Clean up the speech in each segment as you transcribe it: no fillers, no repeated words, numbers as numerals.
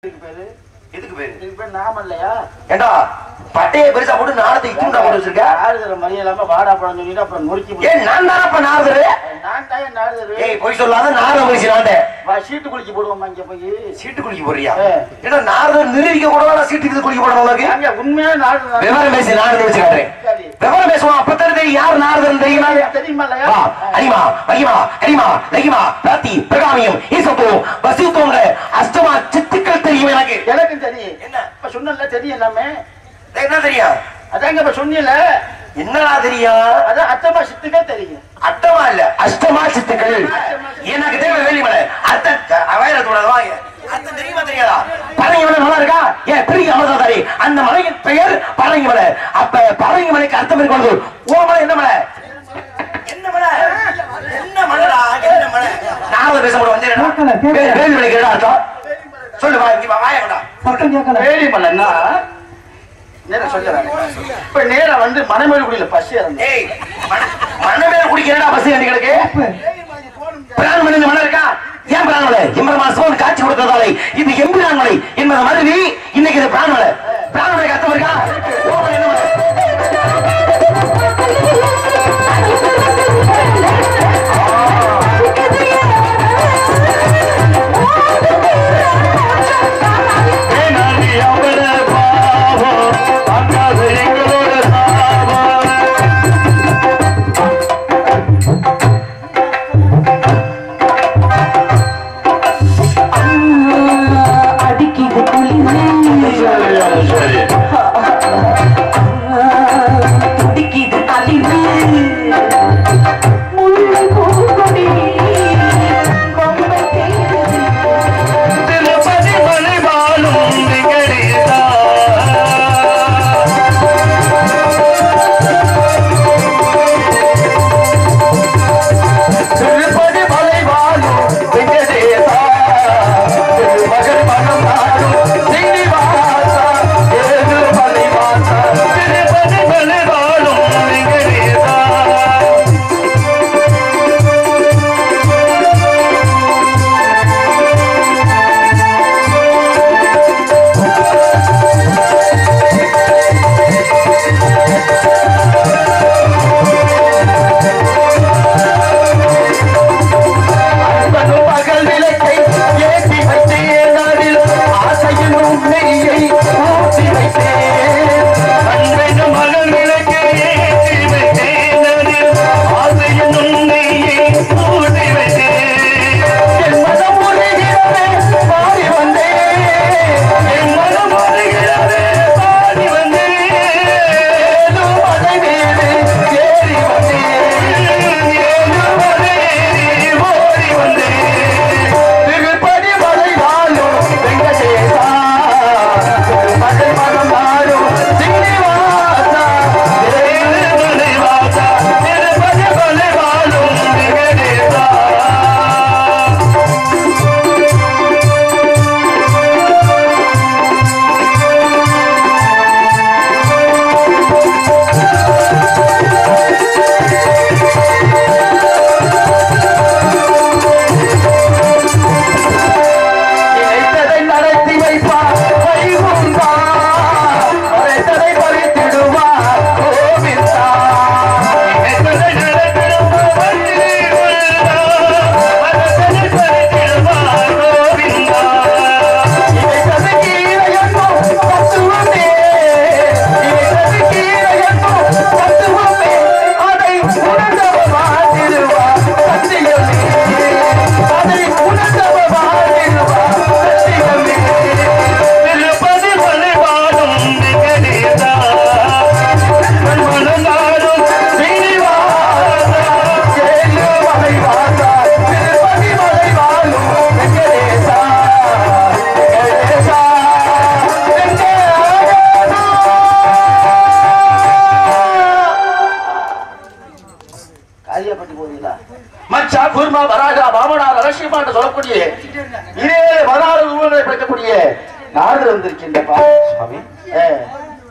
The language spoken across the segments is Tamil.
இதுக்கு பேரு நாம இல்லையா? ஏண்டா பட்டைய பெருசா போட்டு நாளத்தை இத்துண்டா போட்டு வச்சிருக்க. நாடுதற மரியாதை இல்லாம வாடா பழம் சொல்லிட்டு அப்புறம் நொறுக்கி ஏன் நான் தான அப்ப நாடுதற? நான் தான் நாடுதற. ஏய் போய் சொல்லாத நாட மனுஷன் நாடே. வா சீட்டு குளிக்கி போடுவோம் இங்க போய். சீட்டு குளிக்கி போறியா? ஏன்னா நாடுற நிரூபிக்க கூடாதா சீட்டுக்கு குளிக்கி போடணும் உனக்கு? அங்க உண்மையா நாடுதற. விவரம் பேசி நாடுதற வச்சு காட்டுறேன். விவரம் பேசுவோம் அப்பதான் தெரியும் யார் நாடுதறன்னு தெரியுமா? தெரியுமா இல்லையா? வா அனிமா மகிமா கரிமா லகிமா பிராத்தி பிரகாமியம் ஈசத்தோ வசித்தோங்க அஷ்டமா சித்துக்கள் தெரியும் எனக்கு. எனக்கும் தெரியும். என்ன இப்ப சொன்னல தெரியும் எல்லாமே. என்ன தெரியும்? அதாங்க இப்ப சொன்னீல. என்னடா தெரியும்? அதான் அஷ்டமா சித்துக்கள் தெரியும். அட்டமா இல்ல அஷ்டமா சித்துக்கள். எனக்கு தேவை வேலிமலை அர்த்த அவைரத்தோட வாங்க. அர்த்தம் தெரியுமா தெரியாதா? பரங்கிமலை நல்லா இருக்கா? ஏன் பெரிய அமர்தாரி அந்த மலையின் பெயர் பரங்கிமலை. அப்ப பரங்கிமலைக்கு அர்த்தம் இருக்கிறது. ஓ மலை என்ன மலை? என்ன மலை? என்ன மலைடா? என்ன மலை? நாரத பேச கூட வந்து வேலிமலைக்கு என்ன அர்த்தம்? சொல்லு வா இங்க வாய கொண்டா. பக்கம் கேட்கல. வேலிமலைன்னா நேரா சொல்றேன். இப்ப நேரா வந்து மணமேல்குடியில பஸ் ஏறணும். ஏய் மணமேல்குடி என்னடா பஸ் ஏறிங்களுக்கு? பிரான்மலை மலை இருக்கா? ஏன் பிரான்மலை? எம்பெருமான் சிவன் காட்சி கொடுத்ததாலே இது எம்பிரான்மலை என்பது மாதிரி இன்னைக்கு இது பிரான்மலை. பிரான்மலைக்கு அர்த்தம் இருக்கா? ஓமலை என்ன மலை?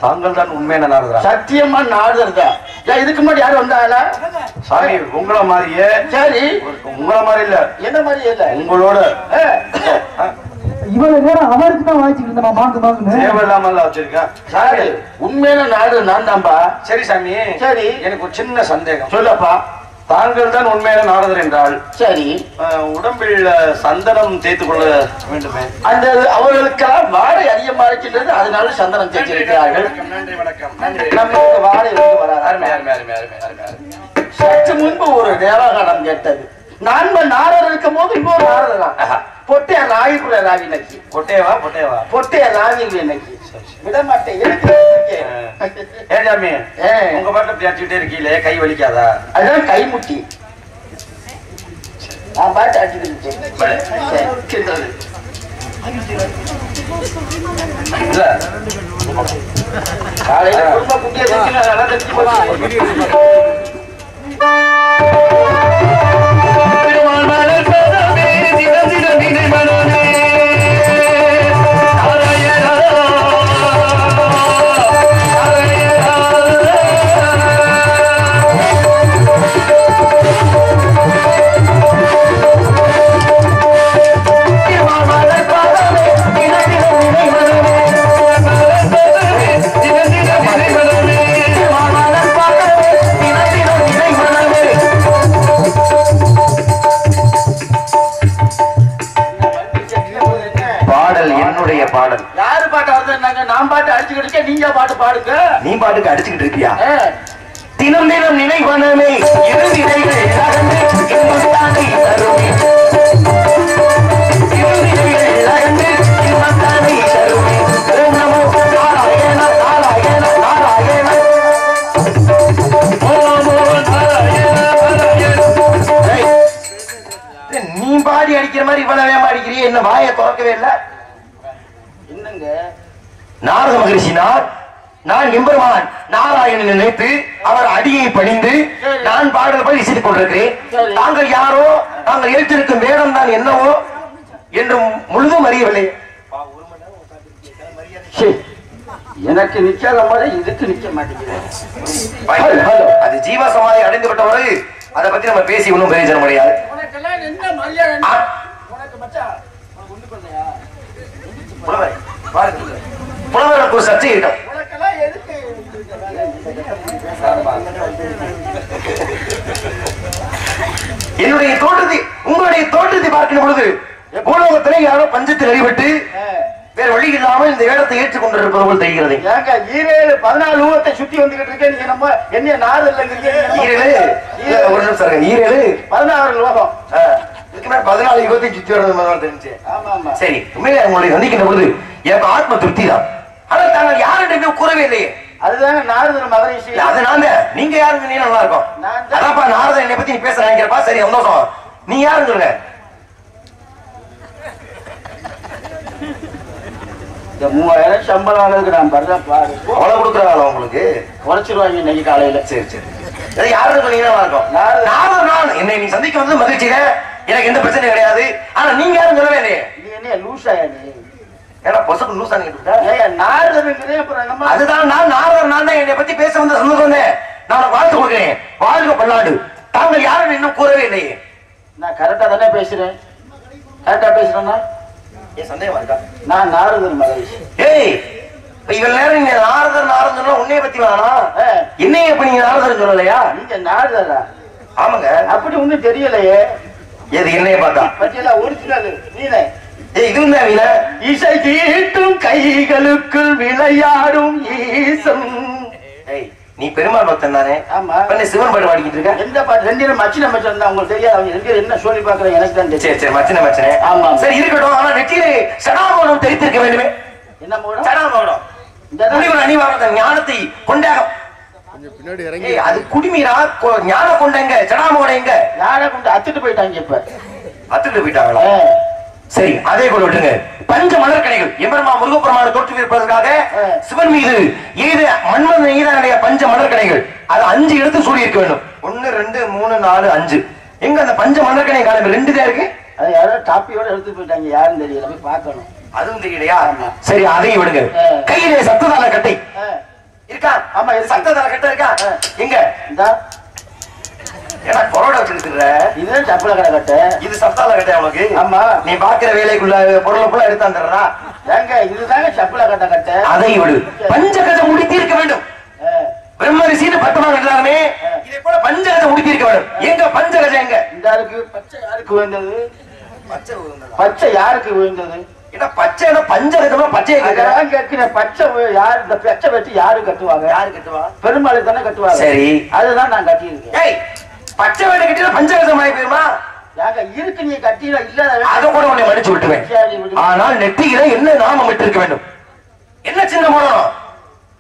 தாங்கள் தான் உண்மையான நாரதரா? சத்தியமா நாரதர்தா. இதுக்கு முன்னாடி யாரும் வந்தாங்களா? சாமி உங்கள மாதிரியே. சரி உங்கள மாதிரி இல்ல. என்ன மாதிரி இல்ல? உங்களோட இவ்வளவு நேரம் அவருக்கு தான் வாய்ச்சிட்டு இருந்தமா மாங்கு மாங்குன்னு தேவையில்லாம வச்சிருக்கேன் சாரு உண்மையான நாடு நான் தான்பா. சரி சாமி, சரி எனக்கு ஒரு சின்ன சந்தேகம். சொல்லப்பா. தாங்கள் தான் உண்மையான நாரதர் என்றால் சரி, உடம்பில் சந்தனம் தேய்த்துக் கொள்ள வேண்டுமே? அந்த அவர்களுக்கெல்லாம் வாடை அதிகமா இருக்கின்றது, அதனால சந்தனம் தேய்ச்சிருக்கிறார்கள். நன்றி, வணக்கம். நன்றி. நமக்கு வாடை வந்து வராது. அருமை, அருமை, அருமை, அருமை, அருமை, அருமை. சற்று முன்பு ஒரு தேவகானம் கேட்டது. நான் நாரதர் இருக்கும் போது இன்னொரு நாரதர் பொட்டைய ராவிக்குள்ள ராவி நக்கி பொட்டையவா பொட்டையவா பொட்டைய ராவி நக்கி விட மாட்டேன். ஏஜாமி, உங்க பாட்டு பேசிக்கிட்டே இருக்கீங்களே, கை வலிக்காதா? அதுதான் கை முட்டி. நான் பாட்டு அடிச்சுட்டு காலையில குடும்ப குட்டியை பாடல் யாரு பாட்டு வருதுன்னாங்க? நான் பாட்டு அடிச்சுக்கிட்டு இருக்கேன், நீங்க பாட்டு பாடுங்க. நீ பாட்டுக்கு அடிச்சுக்கிட்டு இருக்கியா? தினம் தினம் நினைவனமே நீ பாடி அடிக்கிற மாதிரி இவ்வளவு வேகமா அடிக்கிறிய, என்ன வாயை திறக்கவே இல்லை? நாரத மகரிஷினார் நான் எம்பெருமான் நாராயணன் நினைத்து அவர் அடியை பணிந்து நான் பாடல் போய் இசைத்துக் கொண்டிருக்கிறேன். தாங்கள் யாரோ, தாங்கள் ஏற்றிருக்கும் வேடம் தான் என்னவோ என்று முழுதும் அறியவில்லை. எனக்கு நிக்காத மாதிரி இதுக்கு நிக்க மாட்டேங்கிறேன். அது ஜீவ சமாதி அடைந்து விட்டவரை அதை பத்தி நம்ம பேசி ஒன்றும் பிரயோஜனம் முடியாது. புலவருக்கு ஒரு சர்ச்சை இருக்கும். என்னுடைய தோற்றத்தை உங்களுடைய தோற்றத்தை பார்க்கின்ற பொழுது பூலோகத்திலே யாரோ பஞ்சத்தில் அடிபட்டு வேற வழி இல்லாமல் இந்த வேடத்தை ஏற்றுக் கொண்டிருப்பது போல் தெரிகிறது. 14 ஊகத்தை சுத்தி வந்துகிட்டு இருக்கேன். நீங்க நம்ம என்ன நாடு இல்லைங்கிறீங்க. ஒரு நிமிஷம், 14 லோகம் 14 யுகத்தை சுத்தி வரது தெரிஞ்சு. சரி, உண்மையிலே உங்களை சந்திக்கின்ற பொழுது எனக்கு ஆத்ம திருப்தி தான். ஆனால் தாங்கள் யார் என்று கூறவே இல்லையே. அதுதாங்க நாரதர் மகரிஷி. அதனால நீங்க யாருங்க? நீ நல்லா இருக்கும். அதான்ப்பா நாரதர் என்னை பத்தி நீ பேச நினைக்கிறப்பா. சரி, சந்தோஷம். நீ யாருன்னு சொல்லுங்க. இந்த 3000 சம்பளம் வாங்குறதுக்கு நான் பரதா பாரு. அவ்வளவு கொடுக்குறாங்க உங்களுக்கு? குறைச்சிருவாங்க இன்னைக்கு காலையில. சரி சரி, யாருன்னு சொன்னீங்கன்னா நல்லா இருக்கும். நாரதர் நான் என்னை நீ சந்திக்க வந்து மகிழ்ச்சியில எனக்கு எந்த பிரச்சனையும் கிடையாது. ஆனா நீங்க யாரும் சொல்லவே இல்லையே. நீ என்ன லூசாயா நீ? ஏன்னா பொசப்பு லூசா நீங்க நாரதர் அப்புறம் நம்ம அதுதான் நான் நாரதர். நான் தான் என்னை பத்தி பேச வந்த சந்தோஷம். நான் உனக்கு வாழ்த்து கொடுக்கிறேன். வாழ்க பல்லாண்டு. தாங்கள் யாரும் இன்னும் கூறவே இல்லையே. நான் கரெக்டா தானே பேசுறேன். கரெக்டா பேசுறேன்னா ஏன் சந்தேகமா இருக்கா? நான் நாரதர் மகரிஷி. ஏய், இவ்வளவு நேரம் நீங்க நாரதர் நாரதர் உன்னைய பத்தி வேணா என்னைய இப்ப நீங்க நாரதர் சொல்லலையா? நீங்க நாரதரா? ஆமாங்க. அப்படி ஒண்ணும் தெரியலையே. எது என்னைய பார்த்தா பத்தியெல்லாம் ஒரிஜினல் நீனே. இதுவும் தான் வீண. இசை தீட்டும் கைகளுக்குள் விளையாடும் ஈசன். நீ பெருமாள் பக்தன் தானே? ஆமா. சிவன் பாட்டு பாடிக்கிட்டு இருக்க. எந்த பாட்டு? 2 பேரும் மச்சின மச்சன் தான். உங்களுக்கு தெரியாது. அவங்க 2 பேரும் என்ன சொல்லி பாக்குறேன் எனக்கு தான் தெரியும். சரி சரி, மச்சின மச்சனே. ஆமா சரி இருக்கட்டும். ஆனா நெற்றியிலே சடாமோனம் தெரித்திருக்க வேண்டுமே. என்ன மோனம்? சடாமோனம் முனிவர் அணிவாக ஞானத்தை கொண்டாக. அது குடிமீரா ஞான கொண்டங்க சடாமோட எங்க? ஞான கொண்டு அத்துட்டு போயிட்டாங்க. இப்ப அத்துட்டு போயிட்டாங்களா? சரி, அதே கூட விட்டுங்க. பஞ்ச மலர்கணைகள் எம்பெருமா முருகப்பெருமான தோற்றுவிப்பதற்காக சிவன் மீது எய்த மன்மதன் எய்தனுடைய பஞ்ச மலர்கணைகள் அது 5 எடுத்து சூடி இருக்க வேண்டும். 1 2 3 4 5. எங்க அந்த பஞ்ச மலர்கணை காலம் 2 தான் இருக்கு. அது யாரோ டாப்பியோட எடுத்து போயிட்டாங்க. யாரும் தெரியல, போய் பார்க்கணும். அதுவும் தெரியலையா? சரி, அதையும் விடுங்க. கையிலே சத்ததான கட்டை இருக்கா? ஆமா, சத்ததான கட்டை இருக்கா? எங்க? இந்த ஏன்னா கொரோனா வச்சிருக்கிற இது சப்பல கடை கட்ட இது சப்தால கட்ட உனக்கு. ஆமா நீ பாக்குற வேலைக்குள்ள பொருளை ஃபுல்லா எடுத்தாந்துடுறா. ஏங்க இதுதாங்க சப்பல கட்ட கட்ட. அதை விடு. பஞ்சகஜம் முடித்திருக்க வேண்டும். பிரம்மரிசின்னு பட்டமாக எல்லாருமே இதே போல பஞ்சகஜம் முடித்திருக்க வேண்டும். எங்க பஞ்சகஜம் எங்க? இந்த யாருக்கு பச்சை யாருக்கு விழுந்தது? பச்சை யாருக்கு விழுந்தது? ஏன்னா பச்சை பஞ்சகஜமா பச்சையை கேட்கிறேன். பச்சை யாரு இந்த பச்சை வச்சு யாரு கட்டுவாங்க? யாரு கட்டுவா? பெருமாள் தானே கட்டுவாங்க. சரி அதுதான் நான் கட்டியிருக்கேன். பச்சை வேலை கட்டினா பஞ்சகஜம் ஆகி போயிருமா? இருக்கு நீ கட்டினா இல்லாத அதை கூட உன்னை மன்னிச்சு விட்டுவேன். ஆனால் நெற்றியில என்ன நாமம் விட்டிருக்க வேண்டும்? என்ன சின்ன போடணும்?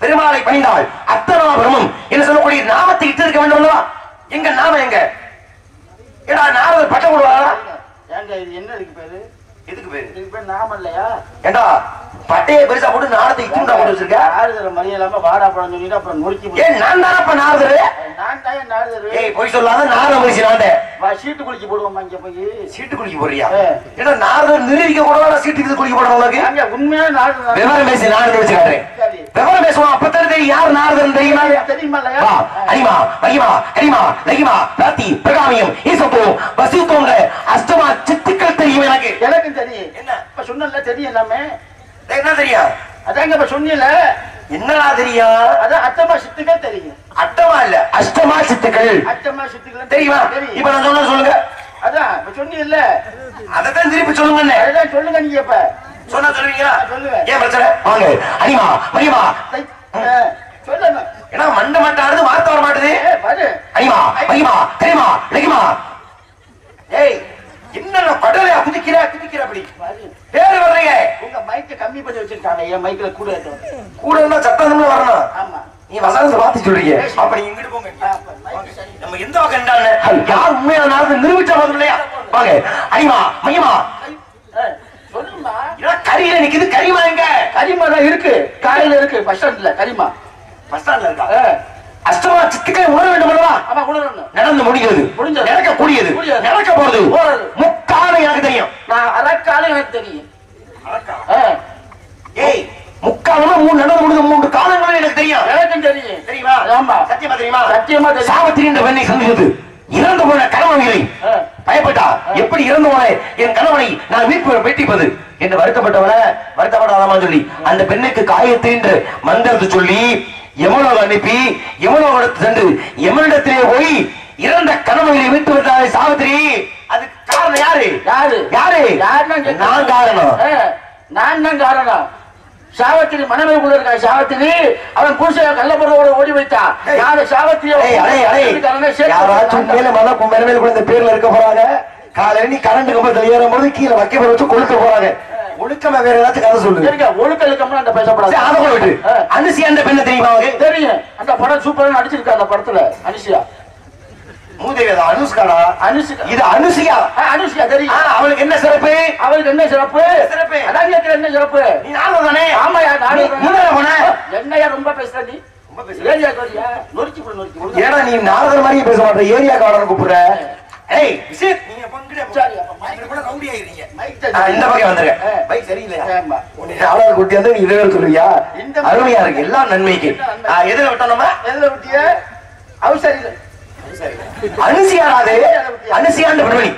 பெருமாளை பணிந்தால் அத்தனா பிரமம் என்ன சொல்லக்கூடிய நாமத்தை இட்டு இருக்க வேண்டும் அல்லவா? எங்க நாமம் எங்க? ஏடா நாம பட்டம் போடுவாரா? ஏங்க இது என்ன இருக்கு பேரு? எதுக்கு பேரு? இதுக்கு பேர் நாமம் இல்லையா? ஏண்டா பட்டையை பெருசா போட்டு நாடத்தை இட்டுண்டா போட்டு வச்சிருக்க. நாடுதர மணி இல்லாம வாடா படம் சொல்லிட்டு அப்புறம் நொறுக்கி ஏன் நான் தானே அப்ப நாடுதரு? நான் தான் நாடுதரு. ஏய் போய் சொல்லாத நாட மனுஷி நாண்டே. வா சீட்டு குளிக்க போடுவோமா இங்க போய்? சீட்டு குளிக்க போறியா? ஏன்னா நாடுதர் நிரூபிக்க கூடாதா சீட்டுக்கு குளிக்க போடணும் உனக்கு? அங்க உண்மையா நாடு விவரம் பேசி நாடு வச்சு காட்டுறேன். விவரம் பேசுவோம் அப்பத்தானே தெரியும் யார் நாடுதர் தெரியுமா? தெரியுமா இல்லையா? வா அனிமா மகிமா கரிமா லகிமா ராத்தி பிரகாமியம் ஈசப்போ வசித்தோங்க அஷ்டமா சித்துக்கள் தெரியும் எனக்கு. எனக்கும் தெரியும். என்ன இப்ப சொன்னல தெரியும் எல்லாமே. என்ன தெரியும்? அதாங்க இப்ப சொன்னீல என்னடா தெரியும்? அதான் அட்டமா சித்துக்கள் தெரியும். அட்டமா இல்ல அஷ்டமா சித்துக்கள். அட்டமா சித்துக்கள் தெரியுமா? இப்ப நான் சொன்ன சொல்லுங்க. அதான் இப்ப சொன்னீல்ல அதத்தான் திருப்பி சொல்லுங்க. அதான் சொல்லுங்க நீங்க இப்ப சொன்னா சொல்லுவீங்களா? சொல்லுவேன். ஏன் பிரச்சனை? வாங்க அனிமா மகிமா சொல்லுங்க. ஏன்னா மண்ட மட்டாடுது வார்த்தை வர மாட்டுது. பாரு அனிமா மகிமா கரிமா லகிமா. ஏய் என்ன படலையா குதிக்கிற குதிக்கிற அப்படி பேரு வர்றீங்க. உங்க மைக்க கம்மி பண்ணி வச்சிருக்காங்க. என் மைக்ல கூட கூட இருந்தா சத்தம் வரணும். ஆமா நீ வசனத்தை பார்த்து சொல்றீங்க. அப்ப நீங்க இங்கிட்டு போங்க. நம்ம எந்த வகை என்றானே யார் உண்மையான நாள் நிரூபிச்ச மாதிரி இல்லையா? வாங்க அனிமா மகிமா சொல்லுமா. கரியில நிக்குது. கரிமா எங்க? கரிமா தான் இருக்கு. காலையில இருக்கு பஸ் ஸ்டாண்ட்ல. கரிமா பஸ் ஸ்டாண்ட்ல இருக்கா? அஷ்டமா சித்துக்களை உணர வேண்டும் அல்லவா? ஆமா உணரணும். நடந்து முடிகிறது. நடக்க கூடியது. நடக்க போறது. முக்காலம் எனக்கு தெரியும். நான் அரைக்காலம் எனக்கு தெரியும். ஏய் முக்காலம் மூணு நடந்து முடிஞ்ச 3 காலங்களும் எனக்கு தெரியும். எனக்கும் தெரியும். தெரியுமா? ஆமா சத்தியமா தெரியுமா? சத்தியமா தெரியும். சாவித்திரி என்ற பெண்ணை சந்தித்தது இறந்து போன கணவனை பயப்பட்டா எப்படி இறந்து போன என் கணவனை நான் வெட்டிப்பது என்று வருத்தப்படாதாமா சொல்லி அந்த பெண்ணுக்கு காயத்தை என்று மந்திரத்தை சொல்லி யமனோக அனுப்பி யமனோகத்தை சென்று யமனிடத்திலே போய் இறந்த கணவனை விட்டு விட்டாரே சாவித்திரி. அதுக்கு காரணம் யாரு? யாரு யாரு? நான் காரணம். நான் தான் காரணம். சாவத்திரி மனைவிக்குள்ள இருக்கா. சாவத்திரி அவன் புருஷ கள்ளப்பொருளோட ஓடி வைத்தான். யாரு சாவத்திரி? யாராச்சும் மேல மத மேல கூட இந்த பேர்ல இருக்க போறாங்க. காலையில நீ கரண்ட் கம்பத்துல ஏறும்போது கீழே வைக்க வச்சு கொளுக்க போறாங்க. ஒழுக்கமா வேற ஏதாச்சும் கதை சொல்லு. ஒழுக்க இழுக்கம்னா அந்த பேசப்படாது. அதை கூட விட்டு அனுசியா அந்த பெண்ணை தெரியுமா? தெரியும். அந்த படம் சூப்பரா நடிச்சிருக்கா. அந்த படத்துல அனுசியா மூதேவியா அனுஷ்காடா? அனுஷ்கா. இது அனுசியா. அனுசியா தெரியும். அவளுக்கு என்ன சிறப்பு? அவளுக்கு என்ன சிறப்பு? சிறப்பு அதான் கேட்கிற. என்ன சிறப்பு? நீ நானும் தானே? ஆமாயா நானும். என்னையா ரொம்ப பேசுற நீ? ஏரியா கோரியா நொறுக்கி போடு நொறுக்கி. ஏன்னா நீ நாரதர் மாதிரியே பேச மாட்டேன். ஏரியா கார்டன் கூப்பிடுற. ஏய் விசித் நீங்க பங்கடே சரி. அப்ப மைக் கூட ரவுடி ஆயிரீங்க. மைக் இந்த பக்கம் வந்துருங்க. மைக் சரியில்லையா? ஆமா. உன்னை ஆளா குட்டி வந்து நீ இதே சொல்லுவியா? அருமையா இருக்கு. எல்லாம் நன்மைக்கு. எதுல விட்டோம் நம்ம? எதுல விட்டிய? அவசரில அனுசியாராதே. அனுசியாண்ட பெண்மணி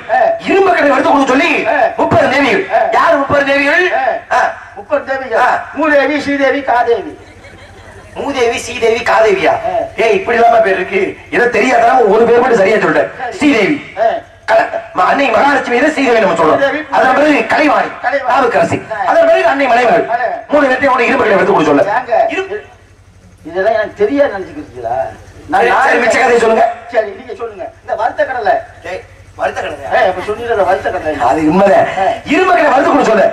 இரும்பு கடை எடுத்து கொடுக்க சொல்லி 30 தேவிகள். யார் 30 தேவிகள்? 30 தேவிகள். மூதேவி ஸ்ரீதேவி காதேவி. மூதேவி ஸ்ரீதேவி காதேவியா? ஏய் இப்படி இல்லாம பேர் இருக்கு. ஏதோ தெரியாத ஒரு பேர் மட்டும் சரியா சொல்றேன். ஸ்ரீதேவி அன்னை மகாலட்சுமி ஸ்ரீதேவி நம்ம சொல்றோம். அதன் பிறகு கலைவாணி நாவுக்கரசி. அதன் பிறகு அன்னை மலைமகள். 3 பேர்த்தையும் இரும்பு கடை எடுத்து கொடுக்க சொல்ல. இதெல்லாம் எனக்கு தெரியாது நினைச்சுக்கிறீங்களா? மிச்ச கதையை சொல்லுங்க. சரி நீங்க சொல்லுங்க. இந்த வறுத்த கடலை வறுத்த கடலை இப்ப சொன்னீங்க. வறுத்த கடலை அது உண்மைதான். இரும்பு கடை வறுத்து கொடுக்க சொல்ல.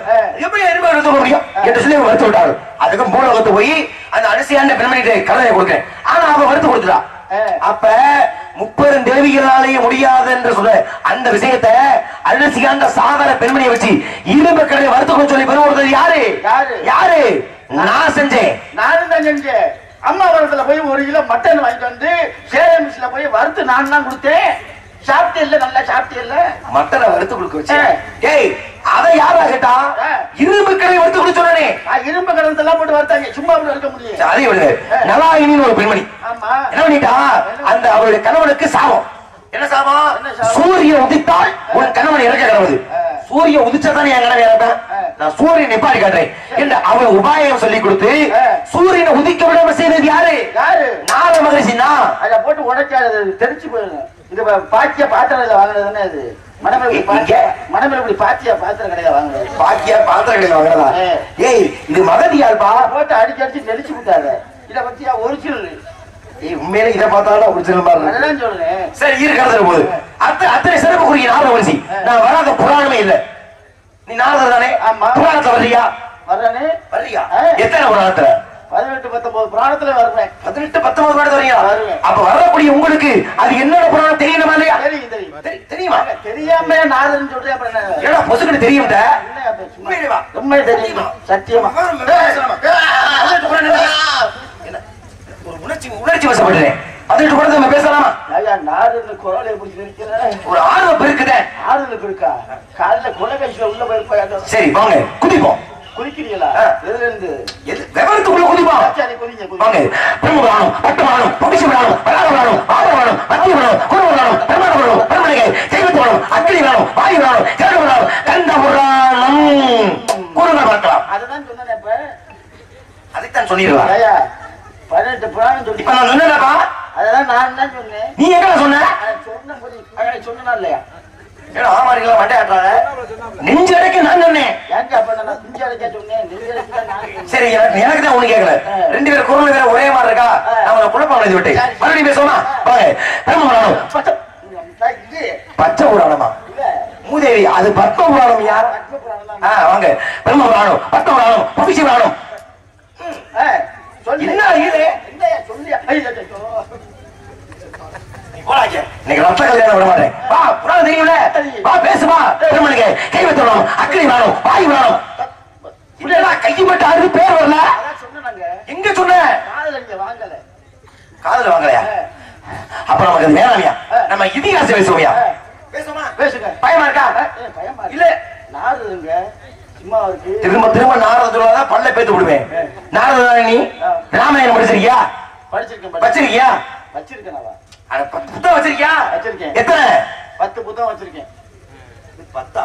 எப்படி இரும்பு கடை கொடுக்க முடியும் என்று சொல்லி வறுத்து விட்டாரு. அதுக்கு மூலகத்து போய் அந்த அரிசியான பெண்மணிட்டு கடலையை கொடுக்கிறேன். ஆனா அவன் வறுத்து கொடுத்துட்டா. அப்ப 30 தேவிகளாலேயே முடியாது என்று சொல்ல அந்த விஷயத்தை அரிசியாண்ட சாதாரண பெண்மணியை வச்சு இரும்பு கடையை வறுத்து கொடுக்க சொல்லி பெருமாள் யாரு? யாரு? நான் செஞ்சேன். நானும் தான் செஞ்சேன். அம்மாவரத்துல போய் 1 கிலோ மட்டன் வாங்கிட்டு வந்து சேலம் மிஸ்ல போய் வறுத்து நான் தான் கொடுத்தேன். சாப்பிட்டே இல்ல. நல்லா சாப்பிட்டே இல்ல. மட்டனை வறுத்து கொடுக்க வச்சேன். ஏய் அதை யாரா கேட்டா? இரும்பு கடை வறுத்து கொடுக்க சொன்னே. இரும்பு கடை எல்லாம் போட்டு வறுத்தாங்க. சும்மா அப்படி இருக்க முடியும். அதே விடுங்க. நலாயினின்னு ஒரு பெண்மணி ஆமா என்ன பண்ணிட்டா? அந்த அவருடைய கணவனுக்கு சாபம். என்ன சாபம்? சூரியன் உதித்தால் உன் கணவன் இறக்க கிடவது. சூரியன் உதிச்சாதான் என் கணவன் இறப்பேன். நான் சூரியன் நிப்பாடி காட்டுறேன் என்று அவன் உபாயம் சொல்லி கொடுத்து சூரியனை உதிக்க விடாம செய்தது யாரு? நாரத மகரிஷி தான். அதை போட்டு உடைக்காது, தெரிச்சு போயிடுங்க. இது பாக்கிய பாத்திரம் வாங்குறதுன்னு அது மணமேல் பாத்தியா பாத்திரம் கடையில வாங்குறது. பாக்கியா பாத்திரம் கடையில வாங்குறதா? ஏய், இது மகதியால்பா. போட்டு அடிச்சு அடிச்சு நெளிச்சு விட்டாரு. இதை பத்தியா ஒரிஜினல். உண்மையில இதை பார்த்தாலும் ஒரிஜினல் மாதிரி சொல்றேன். சரி, இருக்கிறது போது அத்தனை சிறப்பு குறிக்க நாரத மகரிஷி. நான் வராத புராணமே இல்ல. நீ நாரதர் தானே? ஆமா. புராணத்தை வர்றியா? வர்றானே. வர்றியா? எத்தனை புராணத்துல? 18-19 புராணத்துல வருவேன். 18-19 புராணத்துல வர்றியா? வருவேன். அப்ப வரக்கூடிய உங்களுக்கு அது என்னோட புராணம் தெரியணுமா இல்லையா? தெரியுமா? தெரியாம நாரதன் சொல்றேன். அப்புறம் ஏடா பொசுக்கு தெரியும்டா? உண்மை தெரியுமா? சத்தியமா ஒரு உணர்ச்சி வசப்படுறேன். அதுக்கு கூட நம்ம பேசலாமா? நாரதன் குரலை பிடிச்சி நிற்கிறேன். ஒரு ஆர்வம் இருக்குதே. ஆறுதலுக்கு இருக்கா? காலைல குலகட்சியில உள்ள போயிருப்பா. சரி, வாங்க குதிப்போம். குளிக்கிறீங்களா? எதுல இருந்து? விவரத்துக்குள்ள குதிப்போம். வாங்க. பிரம்மபுராணம், பட்டபுராணம், பவிஷ்யபுராணம், பராகபுராணம், பாதபுராணம், மத்தியபுராணம், குருபுராணம், பிரமாணபுராணம், பிரம்மணிகை, சைவபுராணம், அக்னிபுராணம், வாயுபுராணம், ஜடபுராணம், கண்டபுராணம் கூறுங்கள் பார்க்கலாம். அதுதான் சொன்னேன். இப்ப அதைத்தான் சொன்னீங்களா? 18 புராணம் சொல்லி இப்ப நான் சொன்னேன்ப்பா. அதான் நான் தான் சொன்னேன். நீ எங்க சொன்ன? சொன்னா இல்லையா? ஏன்னா ஆமாரிகளா மண்டை ஆட்டுறாங்க. நெஞ்சு அடைக்க நான் சொன்னேன். ஏங்க அப்ப நான் குஞ்சு அடைக்க சொன்னேன். நெஞ்சு அடைக்க நான். சரி, எனக்கு தான் ஒண்ணு கேட்கல. ரெண்டு பேரும் குரல் வேற ஒரே மாதிரி இருக்கா? நான் உன குழப்பம் எழுதி விட்டேன். மறுபடியும் பேசுவோமா? வாங்க. பிரம்மபுராணம், பச்சை புராணமா? மூதேவி, அது பத்ம புராணம். யார்? வாங்க. பிரம்மபுராணம், பத்ம புராணம், பவிஷ்யபுராணம். என்ன இது? சொல்லியா? இன்னைக்கு ரத்த கல்யாணம் விட மாட்டேன். வா, புராணம் தெரியும்ல? வா பேசுமா. பிரம்மணிகை, கைவத்தோணம், அக்னி புராணம், வாயு புராணம். இல்லடா கையை மட்டும் ஆறு பேர் வரல. எங்க சொன்ன? காதல வாங்கலையா? அப்ப நமக்கு அது வேணாமியா? நம்ம இதிகாசம் பேசுவோம்யா. பேசுமா? பேசுங்க. பயமா இருக்கா? இல்ல நாரதுங்க சும்மா இருக்கு. திரும்ப திரும்ப நாரதுதான் பல்ல பேத்து விடுவேன். நாரதுதானே நீ? ராமாயணம் படிச்சிருக்கியா? படிச்சிருக்கேன். வச்சிருக்கியா? வச்சிருக்கேன். புத்தகம் வச்சிருக்கியா? வச்சிருக்கேன். எத்தனை? 10 புத்தகம் வச்சிருக்கேன். 10?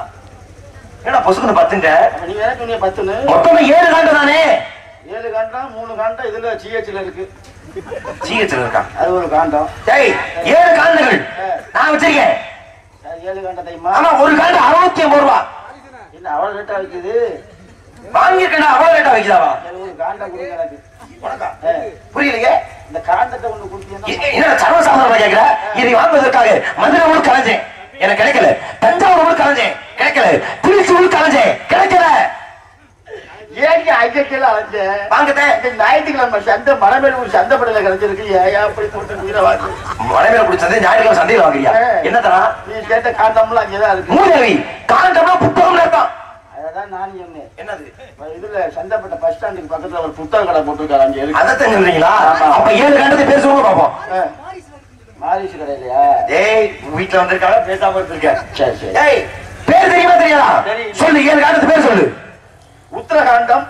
என்னடா பொசுக்குன்னு 10ங்க? நீ வேற சொன்னீங்க 10ன்னு. மொத்தமே 7 காண்டம் தானே? 7 காண்டம், 3 காண்டம் இதுல ஜிஹெச்ல இருக்கு. ஜிஹெச்ல இருக்கா? அது ஒரு காண்டம். டேய், 7 காண்டங்கள் நான் வச்சிருக்கேன். 7 காண்டம் தெரியுமா? ஆமா, ஒரு காண்டம் 69 ரூபாய். என்ன அவ்வளவு ரேட்டா விக்குது? வாங்கிருக்கா? அவ்வளவு ரேட்டா வைக்கலாமா? ஒரு காண்டம் கொடுங்க எனக்கு. புரியலையே. இந்த காண்டத்தை ஒண்ணு கொடுத்தீங்கன்னா என்ன சர்வசாதாரணமா கேட்கிற? இதை வாங்குவதற்காக மதுரை ஊருக்கு கலைஞ்சேன், எனக்கு கிடைக்கல. தஞ்சாவூர் ஊருக்கு கலைஞ்சேன், கிடைக்கல. திருச்சி ஊருக்கு கலைஞ்சேன், கிடைக்கல. ஏங்க ஐக்கியல அலைஞ்ச வாங்கத்தேன். இந்த ஞாயிற்றுக்கிழமை சந்தை மணமேல் சந்தைப்படையில கிடைச்சிருக்கு. ஏயா அப்படி போட்டு உயிரை வாங்க. மணமேல் பிடிச்சது ஞாயிற்றுக்கிழமை சந்தையில் வாங்குறியா? என்ன தரா? நீ கேட்ட காண்டம்லாம் அங்கேதான் இருக்கு. மூதேவி, காண்டம்னா புத்தகம் இருக்கான். அதான் நான் சொன்னேன். என்னது? இதுல சந்தைப்பட்ட பஸ் ஸ்டாண்டுக்கு பக்கத்துல ஒரு புத்தக கடை போட்டுருக்காரு. அங்க இருக்கு. அதைத்தான் சொல்றீங்களா? அப்ப 7 காண்டத்தை பேர் சொல்லுங்க பாப்போம். மாரிசு கடையிலையா? டேய், வீட்டுல வந்திருக்காங்க, பேசாம இருந்திருக்க. சரி சரி. டேய், பேர் தெரியுமா தெரியாதா? சொல்லு, 7 காண்டத்தை பேர் சொல்லு. உத்தரகாண்டம்.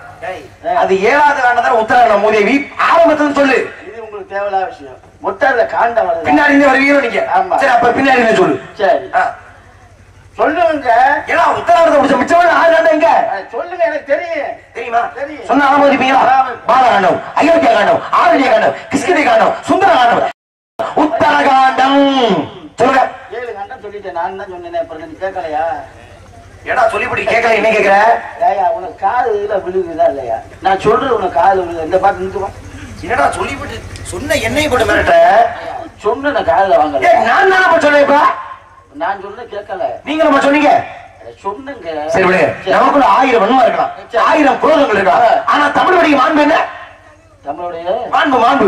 அது 7வது காண்டம் தான் உத்தரகாண்டம். மூதேவி, ஆரம்பத்துல சொல்லு. இது உங்களுக்கு தேவையில்லாத விஷயம். மொத்தம் காண்டம் வருது. பின்னாடி இருந்து வருவீங்க நீங்க. சரி, அப்ப பின்னாடி சொல்லு. சரி சொல்லுங்க. ஏன்னா உத்தரவாதத்தை முடிச்ச மிச்சம் 6 காண்டம் எங்க? சொல்லுங்க, எனக்கு தெரியும். தெரியுமா? தெரியும். சொன்ன ஆரம்பிப்பீங்களா? பாலகாண்டம், அயோத்தியா காண்டம், ஆரண்ய காண்டம், கிஷ்கிந்தை காண்டம், சுந்தர காண்டம், உத்தரகாண்டம். சொல்லுங்க. 7 காண்டம் சொல்லிட்டேன். நான் தான் சொன்னேன். அப்புறம் நீ கேட்கலையா? ஏடா சொல்லிப்படி கேட்கல, என்ன கேட்கிற? ஏயா உனக்கு காது இதுல விழுகுதா இல்லையா? நான் சொல்றது உனக்கு காது விழுகுது. இந்த பாட்டு நிற்குமா? என்னடா சொல்லிப்படி சொன்ன என்னையும் போட்டு மிரட்ட? சொன்ன நான் காதுல வாங்கல. நான் தானே சொல்லேப்பா. நான் சொன்ன கேட்கல. நீங்க நம்ம சொன்னீங்க. சொன்னுங்க. சரி விடுங்க. நமக்குள்ள 1000 வன்மம் இருக்கலாம், 1000 குரோதங்கள் இருக்கலாம். ஆனா தமிழ் வழிக்கு மாண்பு என்ன? தமிழுடைய மாண்பு மாண்பு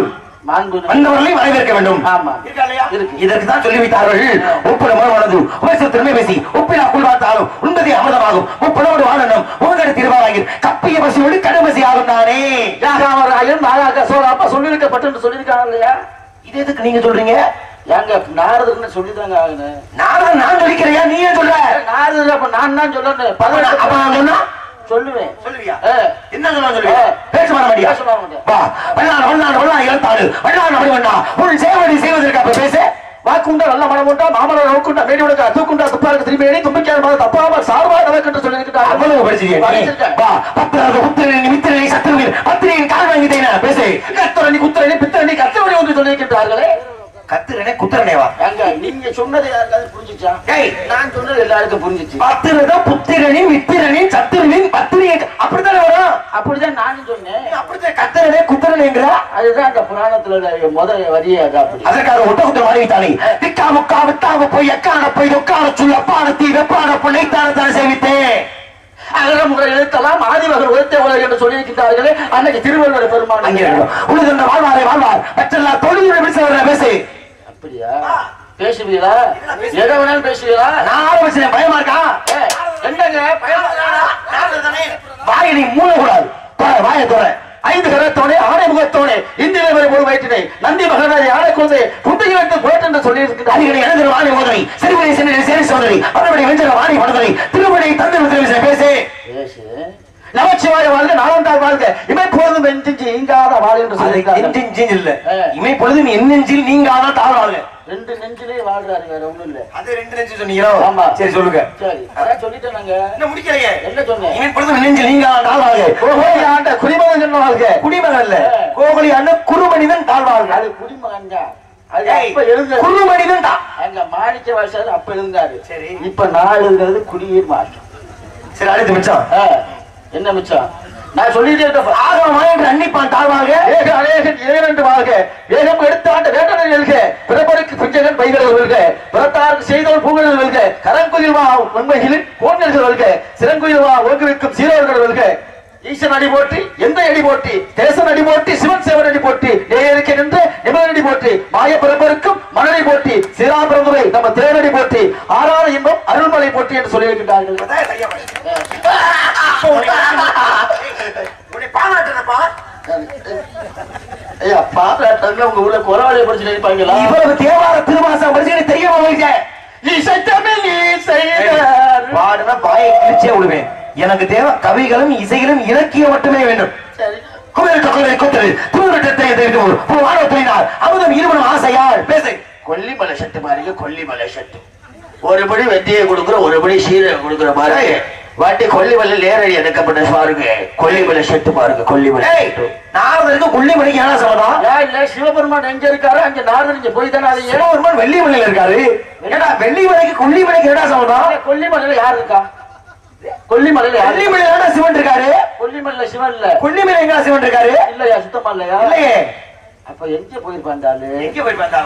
மாண்பு வந்தவர்களை வரவேற்க வேண்டும். ஆமா, இதற்கு தான் சொல்லி வைத்தார்கள். ஒப்பிட மனது உபச திறமை பேசி ஒப்பிடா குள்வாத்தாலும் உண்பதே அமிர்தமாகும். முப்பதோடு வாழணும் உங்கட திருவாராகில் கப்பிய பசியோடு கடமசி ஆகும் தானே. யாகாமராயன் நாகாக சோழ அப்பா சொல்லியிருக்கப்பட்டு சொல்லியிருக்காங்க இல்லையா? இது எதுக்கு நீங்க சொல்றீங்க? எங்க நாரதுன்னு சொல்லிதாங்க ஆகணும். நாரதன் நான் சொல்லிக்கிறையா? நீ ஏன் சொல்ற? நாரது அப்ப நான் தான் சொல்லணும். அப்ப நான் சொன்னா சொல்லுவேன். சொல்லுவியா? என்ன சொல்லுவா? பேச வர மாட்டியா? வா, வண்ணான வண்ணான வண்ணா எழுத்தாடு வண்ணான வடிவண்ணா உன் சேவடி செய்வதற்கு அப்ப பேச வாக்குண்டா நல்ல மனம் உண்டா மாமரம் நோக்குண்டா மேடி உனக்கு தூக்குண்டா துப்பாருக்கு திரும்பி எடி தும்பிக்காத தப்பாம சார்பா நமக்கு என்று சொல்லியிருக்கிறார். அவ்வளவு படிச்சிருக்கேன். வா பத்திராத உத்திரணி மித்திரணி சத்துருவின் பத்திரியின் கால் வாங்கிட்டேன் பேசு. கத்துரணி குத்திரணி பித்தரணி கத்துரணி ஒன்று சொல்லியிருக்கிறார்களே. கத்திரனே குத்திரனேவா? அங்க நீங்க சொன்னது யாருக்காவது புரிஞ்சுச்சா? நான் சொன்னது எல்லாருக்கும் புரிஞ்சிச்சு. பத்திரத புத்திரணி மித்திரணி சத்துருவின் பத்திரியை அப்படித்தானே வரும். அப்படிதான் நானும் சொன்னேன். அப்படித்தான் கத்திரனே குத்திரனேங்கிற அதுதான் அந்த புராணத்துல முதல் வரியே அது. அப்படி அதற்காக ஒட்ட குத்திர மாறிவிட்டானே. திக்கா முக்கா வித்தாவ போய் எக்கான போய் ஒக்கான சுள்ளப்பான தீ வெப்பான பொன்னைத்தான தானே சேவித்தேன். அகரமுக எழுத்தலாம் ஆதிமகன் உயர்த்த உலக என்று சொல்லியிருக்கிறார்களே. அன்னைக்கு திருவள்ளுவர் பெருமான் அங்கே உழுதுன்ற வாழ்வாரை வாழ்வார் மற்றெல்லாம் தொழில் பேச. அப்படியா பேசுவீங்களா? எதை வேணாலும் பேசுவீங்களா? நான் ஆரம்பிச்சேன். பயமா இருக்கா? என்னங்க வாயினை மூடக்கூடாது. வாயை தோற 5 கரத்தோனே ஆணை முகத்தோனே இந்திய ஒரு வயிற்றினை நந்தி மகனாரி ஆணை கொண்டு குந்தையை வைத்து போட்டு என்று சொல்லியிருக்கிறார். எழுதுற வாணி மோதனை சிறுவனை சென்னை சேரி சோதனை மறுபடி வெஞ்சர வாணி மனதனை திருமணை தந்தை பேசு. நமச்சிவாய வாழ்க நாளந்தால் வாழ்க இமை பொழுதும் எஞ்சி நீங்காத வாழ் என்று சொல்லியிருக்காங்க. இல்ல இமை பொழுதும் என் நெஞ்சில் நீங்காத தாழ்வாங்க. 2 நெஞ்சிலே வாழ்றாரு, வேற ஒண்ணும் இல்ல. அது 2 நெஞ்சு சொன்னீங்களோ? ஆமா. சரி சொல்லுங்க. சரி அதான் சொல்லிட்டேன். நாங்க என்ன முடிக்கலையே? என்ன சொன்னேன்? இமை பொழுதும் என் நெஞ்சில் நீங்காத தாழ்வாங்க. கோகலி ஆண்ட குடிமகன் சொன்ன வாழ்க. குடிமகன் இல்ல, கோகலி ஆண்ட குருமனிதன் தாழ்வாங்க. அது குடிமகன் தான். அது அப்ப எழுந்த குருமனிதன் தான். அங்க மாணிக்க வாசகர் அப்ப எழுந்தாரு. சரி இப்ப நான் எழுதுறது குடியீர் மாற்றம். சரி அடுத்து மிச்சம் என்ன மிச்சம்? நான் சொல்லிட்டே இருக்க ஆகமா என்று அன்னிப்பான் தாழ்வாங்க. ஏக அநேகன் இறைவன் வாழ்க ஏகம் எடுத்தாண்ட வேட்டனை வெல்க பிறப்பருக்கு பிஞ்சகன் பைகள் வெல்க பிறத்தாருக்கு செய்தோர் பூங்கல் வெல்க கரங்குயில் வா உண்மைகளில் கோன்கள் வெல்க சிறங்குயில் வா ஓங்குவிக்கும் சீரவர்கள் வெல்க ஈசன் அடி போற்றி எந்த அடி போற்றி தேசன் அடி போற்றி சிவன் சேவன் அடி போற்றி நேயருக்கு நின்று நிமலன் அடி போற்றி மாய பிறப்பருக்கும் மணலை போற்றி சீராபிரந்துரை நம்ம தேவனடி போற்றி ஆறாத இன்பம் அருள்மலை போற்றி என்று சொல்லியிருக்கின்றார்கள். உங்க ஊர்ல குறவாளியை படிச்சு நினைப்பாங்களா? இவ்வளவு தேவார திருவாசம் படிச்சு தெரியாம பாடுனா பாயை கிழிச்சே விடுவேன். எனக்கு தேவை கவிகளும் இசைகளும் இலக்கியம் மட்டுமே வேண்டும். அமுதம் இருவரும் ஆசையால் பேச. கொல்லிமலை சட்டு பாருங்க, கொல்லிமலை சட்டு ஒருபடி வெட்டியை கொடுக்குற ஒருபடி சீரை கொடுக்குற மாதிரி வாட்டி கொல்லிமலையில் ஏறடி எடுக்கப்பட்ட பாருங்க. கொல்லிமலை செட்டு பாருங்க. கொல்லிமலை நாரதருக்கு கொல்லிமலைக்கு என்ன சம்பந்தம்? இல்ல சிவபெருமான் எங்க இருக்காரு அங்க நாரதர் இங்க போய் தானே. சிவபெருமான் வெள்ளிமலையில இருக்காரு. வெள்ளிமலைக்கு கொல்லிமலைக்கு என்ன சம்பந்தம்? கொல்லிமலையில யாரு இருக்கா? கொல்லிமலையில கொல்லிமலையில சிவன் இருக்காரு. கொல்லிமலையில சிவன் இல்ல. கொல்லிமலை எங்க சிவன் இருக்காரு? இல்லையா? சுத்தமா இல்லையா? இல்லையே. அப்ப எங்க போயிருப்பாண்டாலு? எங்க போயிருப்பாண்டா?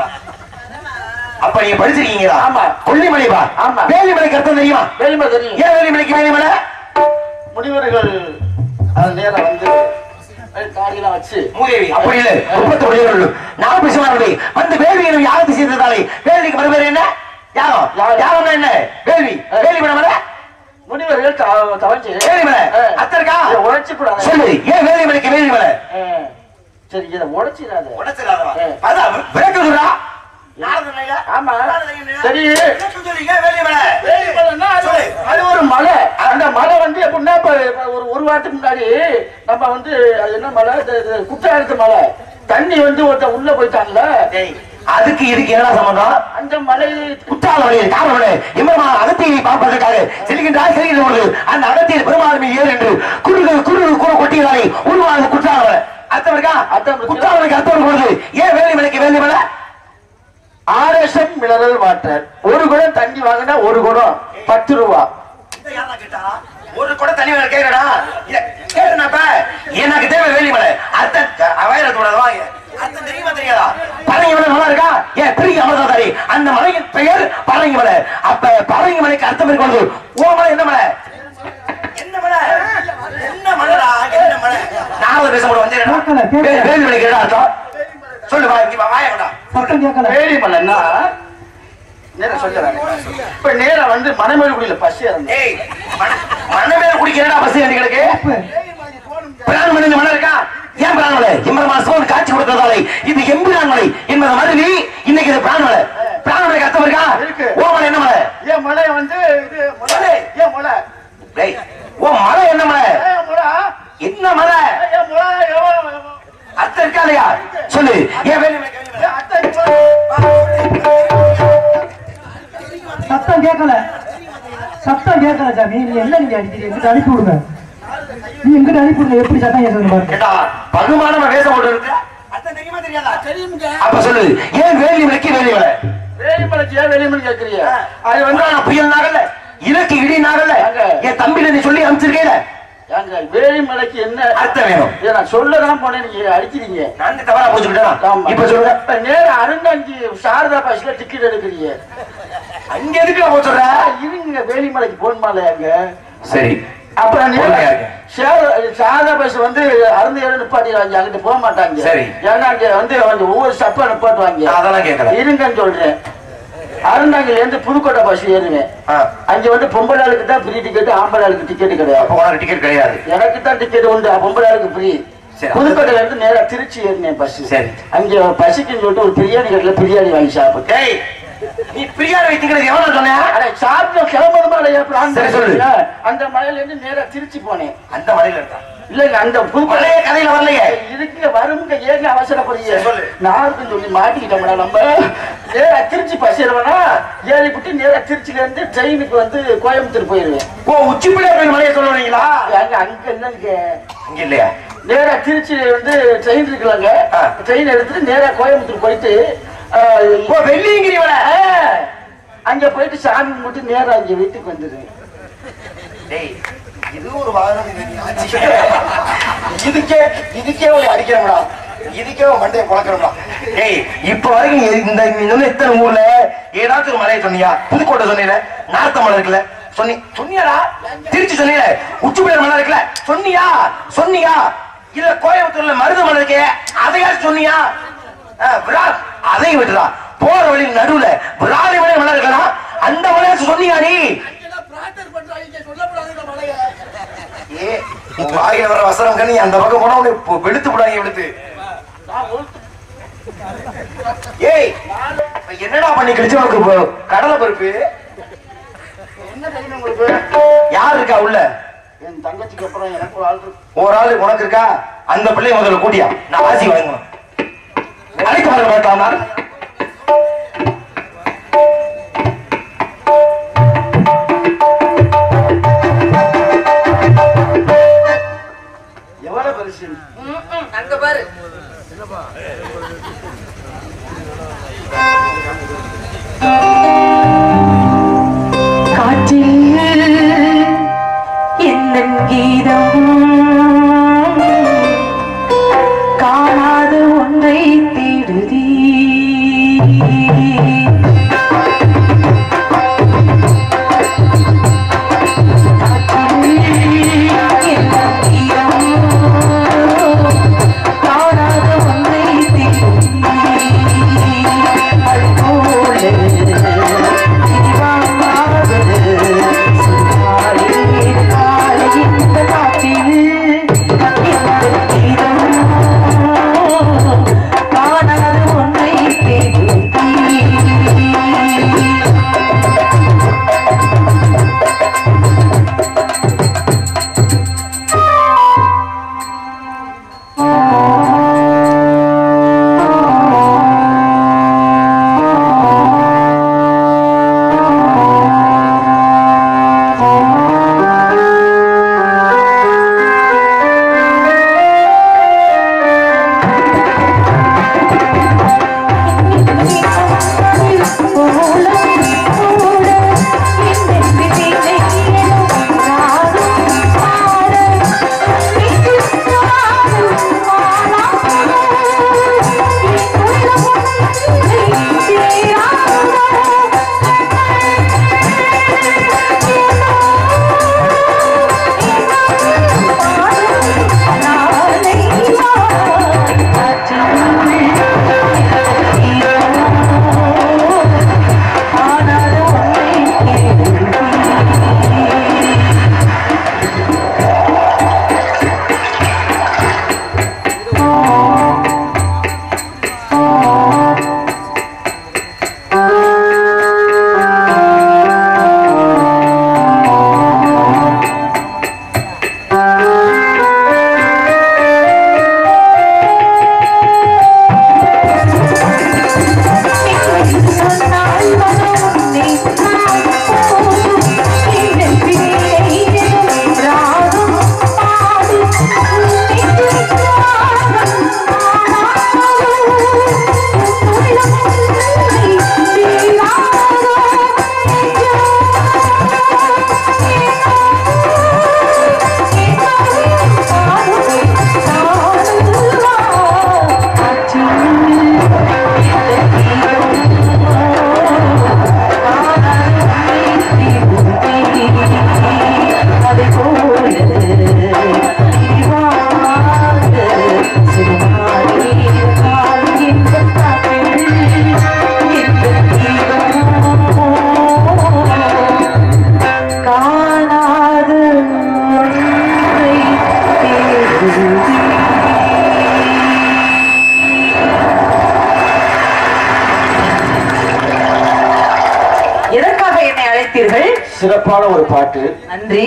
அப்ப நீங்க படிச்சிருக்கீங்களா? ஆமா. கொல்லிமலை பா. ஆமா. வேலிமலைக்கு அர்த்தம் தெரியுமா? வேலிமலை தெரியும். ஏன் வேலிமலைக்கு வேலிமலை? முனிவர்கள் அது நேரம் வந்து காரியெல்லாம் வச்சு மூதேவி அப்படி இல்ல 31 நான் பேசுவார்கள் வந்து வேள்வியை யாகத்தை செய்ததாலே வேள்விக்கு மறுபேர் என்ன? யாகம். யாகம் என்ன? வேள்வி. வேலிமலை மலை முனிவர்கள் தவஞ்சு வேலிமலை அத்தருக்கா உழைச்சு கூடாது. சொல்லு ஏன் வேலிமலைக்கு வேலிமலை? சரி இதை உடைச்சிடாத. உடைச்சிடாதவா? அதான் விளக்கு சொல்றா. ஆமா சரி. அது ஒரு மலை. அந்த மலை வந்து எப்படின்னா ஒரு வாரத்துக்கு முன்னாடி நம்ம வந்து அது என்ன மலை? குற்றாலத்து மலை. தண்ணி வந்து ஒருத்த உள்ள போயிட்டான்ல. அதுக்கு இதுக்கு என்ன சம்பந்தம்? அந்த மலை குற்றால வழியில் காரணம் இம்மரமான அகத்தியை பார்ப்பதற்காக செல்கின்றார். செல்கின்ற பொழுது அந்த அகத்தியில் பெருமாளுமே ஏறு என்று குறுகு கூட கொட்டியதாலே உருவானது குற்றால மலை. அர்த்தம் இருக்கா? குற்றாலமலைக்கு அர்த்தம் பொழுது ஏன் வேலிமலைக்கு வேலிமலை? RSM mineral water. ஒரு குடம் தண்ணி வாங்கினா ஒரு குடம் 10 ரூபா. ஒரு குடம் தண்ணி கேட்கறா கேட்டப்ப எனக்கு தேவை வேலிமலை. அர்த்தத்தோட வாங்க அர்த்தம் தெரியுமா தெரியாதா? பரங்கிமலை நல்லா இருக்கா? ஏன் பெரிய அமர்தாரி அந்த மலையின் பெயர் பரங்கிமலை. அப்ப பரங்கிமலைக்கு அர்த்தம் இருக்கிறது. ஓ மலை என்ன மலை? என்ன மலை? என்ன மலைடா? என்ன மலை? நானும் பேச கூட வந்து வேலிமலைக்கு என்ன அர்த்தம் சொல்லு. வேலிமலைன்னா நேரம் சொல்லுறாங்க. இப்ப நேரம் வந்து மணமேல்குடியில பஸ் ஏறணும். மணமேல்குடிக்கிறா பஸ் எங்களுக்கு பிரான்மலை மலை இருக்கா? ஏன் பிரான்மலை? இம்மரமான சிவன் காட்சி கொடுத்ததாலே இது எம்பிரான் மலை என்பது மாதிரி இன்னைக்கு இது பிரான்மலை. பிரான்மலைக்கு அர்த்தம் இருக்கா? ஓ மலை என்ன மலை? ஏன் மலை வந்து இது மலை. ஏன் மலை? ஓ மலை என்ன மலை? என்ன மலை? அர்த்தம் இருக்கா இல்லையா? சொல்லு. ஏன் வேலிமலைக்கு கேட்கல சாமி. நீ என்ன நீங்க அடிக்கிறீங்க? எங்கிட்ட அனுப்பி விடுங்க. நீ எங்கிட்ட அனுப்பி விடுங்க. எப்படி சட்டம் கேட்கணும் பாருங்க. கேட்டா பகுமானமா வேஷம் போட்டு இருக்கு. அர்த்தம் தெரியுமா தெரியாதா? தெரியுங்க. அப்ப சொல்லு, ஏன் வேலிமலைக்கு வேலிமலை? வேலிமலைக்கு ஏன் வேலிமலை கேட்கறிய? அது வந்து நான் புயல் நாகல்ல, இலக்கு இடி நாகல்ல. என் தம்பில நீ சொல்லி அனுப்பிச்சிருக்கேன். ஏங்க வேலிமலைக்கு என்ன அர்த்தம் வேணும்? நான் சொல்லதான் போனேன், நீங்க அடிக்கிறீங்க. நான் தவறா போச்சுக்கிட்டேன். இப்ப சொல்லுங்க. நேரம் அருங்காட்சி சாரதா பஸ்ல டிக்கெட் எடுக்கிறீங்க. அங்க எதுக்கு நான் சொல்ற? இருங்க, வேலிமலைக்கு போன்மால அங்க. சரி, அப்புறம் சாரதா பஸ் வந்து அருந்து இடம் நிப்பாட்டிடுவாங்க, அங்கிட்டு போக மாட்டாங்க. சரி, ஏன்னா அங்க வந்து ஒவ்வொரு ஸ்டப்பா நிப்பாட்டுவாங்க. அதெல்லாம் கேட்கல. இருங்கன்னு சொல்றேன். அருந்தாங்கில இருந்து புதுக்கோட்டை பஸ் ஏறுவேன். அங்க வந்து பொம்பளை ஆளுக்கு தான் ஃப்ரீ டிக்கெட், ஆம்பளை ஆளுக்கு டிக்கெட் கிடையாது. டிக்கெட் கிடையாது. எனக்கு தான் டிக்கெட் உண்டு, பொம்பளை ஆளுக்கு ஃப்ரீ. புதுக்கோட்டையில இருந்து நேரா திருச்சி ஏறினேன் பஸ். சரி, அங்க பசிக்குன்னு சொல்லிட்டு ஒரு பிரியாணி கடையில பிரியாணி வாங்கி சாப்பிட்டு. நீ பிரியாணி வைத்துக்கிறது எவ்வளவு சொன்ன? சாப்பிட்டு கிளம்புற மலையா அந்த மலையில இருந்து நேரா திருச்சி போனேன். அந்த மலையில இருந்தா இல்லங்க, அந்த புதுக்கோட்டை கதையில வரலையே. இதுக்கு வருங்க, ஏங்க அவசரப்படுறீங்க? நாருக்குன்னு சொல்லி மாட்டிக்கிட்டோம்னா நம்ம. நேரா திருச்சி பஸ் ஏறுவேனா, ஏறி விட்டு நேரா திருச்சில இருந்து ட்ரெயினுக்கு வந்து கோயம்புத்தூர் போயிருவேன். ஓ, உச்சிப்பிள்ளை போய் மலையை சொல்லுவீங்களா? அங்க இல்லைங்க, அங்க இல்லையா? நேரா திருச்சி வந்து ட்ரெயின் இருக்குல்லங்க, ட்ரெயின் எடுத்துட்டு நேரா கோயம்புத்தூர் போயிட்டு வெள்ளியங்கிரி வர அங்க போயிட்டு சாமி கும்பிட்டு நேரா அங்க வீட்டுக்கு வந்துருவேன். இது ஒரு வாகனம். இதுக்கே ஒரு அடிக்கிறோம்டா, இதுக்கே மண்டையை குழக்கிறோம்டா. ஏய், இப்ப வரைக்கும் இந்த இத்தனை ஊர்ல ஏதாச்சும் ஒரு மலையை சொன்னியா? புதுக்கோட்டை சொன்னீல, நார்த்த மலை இருக்குல்ல, சொன்னியாடா? திருச்சி சொன்னீல, உச்சிப்பிள்ளை மலை இருக்குல்ல, சொன்னியா? இல்ல கோயம்புத்தூர்ல மருதமலை இருக்கே, அதையாச்சும் சொன்னியா? அதை விட்டுதா போற வழி நடுவுல விராலி மலை மலை இருக்கலாம், அந்த மலையாச்சும் சொன்னியா? நீ வாயில வர வசனம் கண்ணி அந்த பக்கம் போனா வெளுத்து போடாங்க. வெளுத்து ஏய், என்னடா பண்ணி கிடைச்சு உனக்கு கடலை பருப்பு? என்ன தெரியும் உங்களுக்கு? யார் இருக்கா உள்ள? என் தங்கச்சிக்கு அப்புறம் எனக்கு ஒரு ஆள் இருக்கு. ஒரு ஆள் உனக்கு இருக்கா? அந்த பிள்ளைய முதல்ல கூட்டியா, நான் ஆசி வாங்கணும். அழைக்க வர மாட்டாமா? எவ்வளவு பெருசு அங்க பாரு. காற்றில் என்ன கீதம், காணாத ஒன்றை தேடுதி. காற்றில் சிறப்பான ஒரு பாட்டு. நன்றி.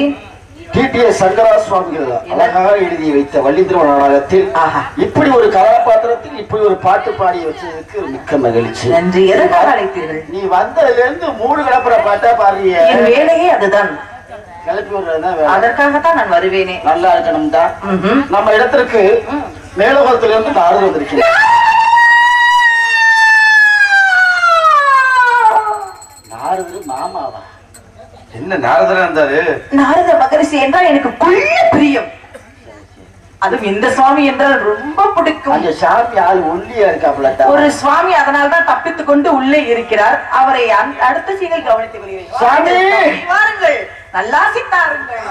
டிடிஎஸ் சங்கரா சுவாமிகள் அழகாக எழுதி வைத்த வள்ளித்திருமண நாடகத்தில் இப்படி ஒரு கதாபாத்திரத்தில் இப்படி ஒரு பாட்டு பாடி வச்சதுக்கு மிக்க மகிழ்ச்சி. நன்றி. எதற்காக அழைத்தீர்கள்? நீ வந்ததுல இருந்து 3 கிளப்புற பாட்டா பாடுறிய. என் வேலையே அதுதான். கிளப்பி விடுறதுதான் வேலை. அதற்காகத்தான் நான் வருவேனே. நல்லா இருக்கணும் தான். நம்ம இடத்திற்கு மேலோகத்துல இருந்து நாடு வந்திருக்கேன். நாரதர் மாமாவா? என்ன நாரதரா இருந்தாரு? நாரத மகரிஷி என்றால் எனக்கு கொள்ள பிரியம். அதுவும் இந்த சுவாமி என்றால் ரொம்ப பிடிக்கும். அந்த சாமி ஆள் ஒல்லியா இருக்காப்ல. ஒரு சுவாமி அதனால்தான் தப்பித்துக் கொண்டு உள்ளே இருக்கிறார். அவரை அடுத்த சீனில் கவனித்துக் கொள்கிறேன். சுவாமி வாருங்கள், நல்லா சித்தாருங்கள்.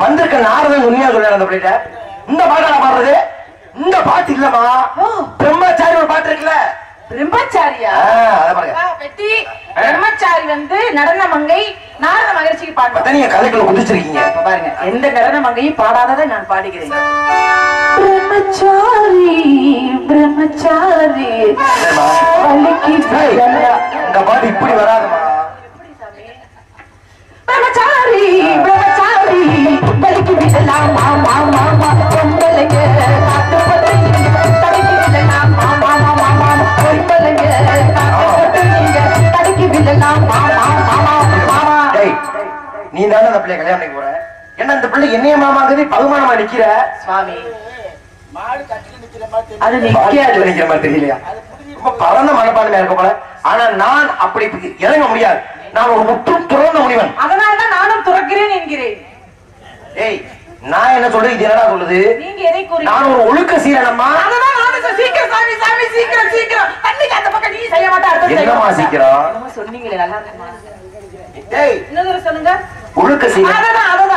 வந்திருக்க நாரதன் உண்மையா சொல்ல இந்த பாட்டால பாடுறது. இந்த பாட்டு இல்லமா, பிரம்மச்சாரி ஒரு பாட்டு இருக்குல்ல. பிரம்மச்சாரியா? பெட்டி பிரம்மச்சாரி வந்து நடன மங்கை நாரத மகிழ்ச்சிக்கு பாடுவாங்க. நீங்க கதைக்குள்ள குதிச்சிருக்கீங்க பாருங்க. எந்த நடன மங்கையும் பாடாததை நான் பாடுகிறேன். பிரம்மச்சாரி பிரம்மச்சாரி இந்த பாட்டு இப்படி வராதுமா. பிரம்மச்சாரி பிரம்மச்சாரி பலிக்கு விடலாம் மாமா மாமா பொம்பளைங்க தடுக்கி விடலாம் மாமா மாமா பொம்பளைங்க தடுக்கி விடலாம் மாமா மாமா மாமா. நீ தானே அந்த பிள்ளைய கல்யாணம் பண்ணி போற. என்ன இந்த பிள்ளை என்னைய மாமாங்கிறது பகுமானமா நிக்கிற? சுவாமி அது நிக்காது நிக்கிற மாதிரி தெரியலையா? ரொம்ப பரந்த மனப்பான்மையா இருக்க போல. ஆனா நான் அப்படி இறங்க முடியாது. நான் ஒரு முற்றும் துறந்த முனிவன். அதனால்தான் நானும் துறக்கிறேன் என்கிறேன். ஏய், நான் என்ன சொல்றது, இது என்னடா சொல்லுது? நீங்க எதை கூறி? நான் ஒரு ஒழுக்க சீரனம்மா. அதனால நானும் சீக்கிரம் சாமி சாமி சீக்கிரம் சீக்கிரம் தண்ணிக்கு அந்த பக்கம் நீ செய்ய மாட்டே. அடுத்து என்னமா சீக்கிரம்? என்னமோ சொன்னீங்களே நல்லா இருக்குமா? ஏய், இன்னொரு சொல்லுங்க. ஒழுக்க சீரன்.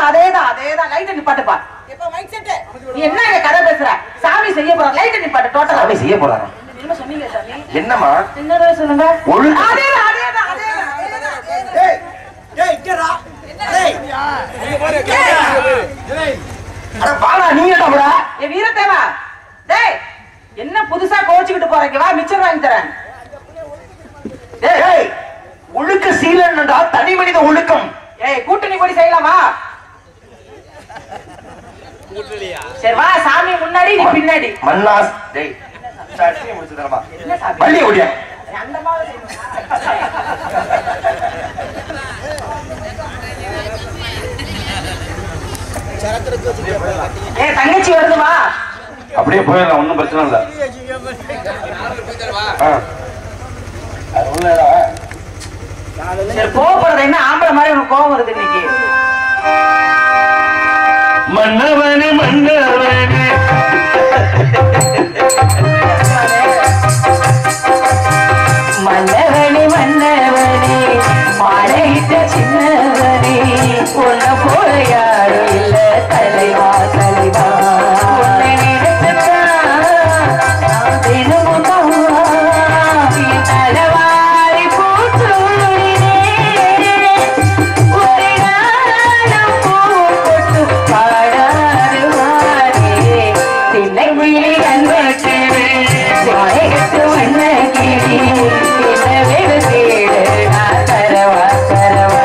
அதேதான் லைட் நிப்பாட்டுப்பா. எப்ப மைக் செட்? நீ என்ன கதை பேசுற? சாமி செய்ய போற லைட் நிப்பாட்டு. டோட்டலா சாமி செய்ய போறாங்க. என்ன சொன்னீங்க சாமி? என்னமா? இன்னொரு சொல்லுங்க. ஒழுக்க அதேதான். ஏய் ஏய் இங்கடா. ஏய் அட பாடா, நீ என்னடா போற? ஏ வீரதேவா, டேய் என்ன புதுசா கோச்சிக்கிட்டு போறீங்க? வா மிச்சர் வாங்கி தரேன். ஏய், ஒழுக்க சீலன்டா, தனி மனித ஒழுக்கம். ஏய் கூட்டணி போடி செய்யலாமா? சரி வா, சாமி முன்னாடி நீ பின்னாடி. மன்னாஸ் டேய் சட்னி முடிச்சு தரமா. என்ன சாமி? பள்ளி ஓடியா? அந்த மாதிரி தங்கச்சி வருது வா. அப்படியே போயிடலாம், ஒன்றும் பிரச்சனை இல்லை. கோவப்படுறது என்ன ஆம்பளை மாதிரி உனக்கு கோவம் வருது இன்னைக்கு? மன்னவனே மன்னவனே மன்னவனே மன்னவனே மாலையிட்ட சின்னவனே உன்னை போல யாரும் இல்ல தலைவா தலைவா. உன்னை நினைச்சுதான் தினமும் தலைவாரி பூச்சூடினே ஒரு நாளும் பூ போட்டு பாடாது வாரே திண்ணை விழி கண்பட்டு வாழைகட்டு வண்ண கிளி என்ன வேறு தேடு நான் தரவா தரவா.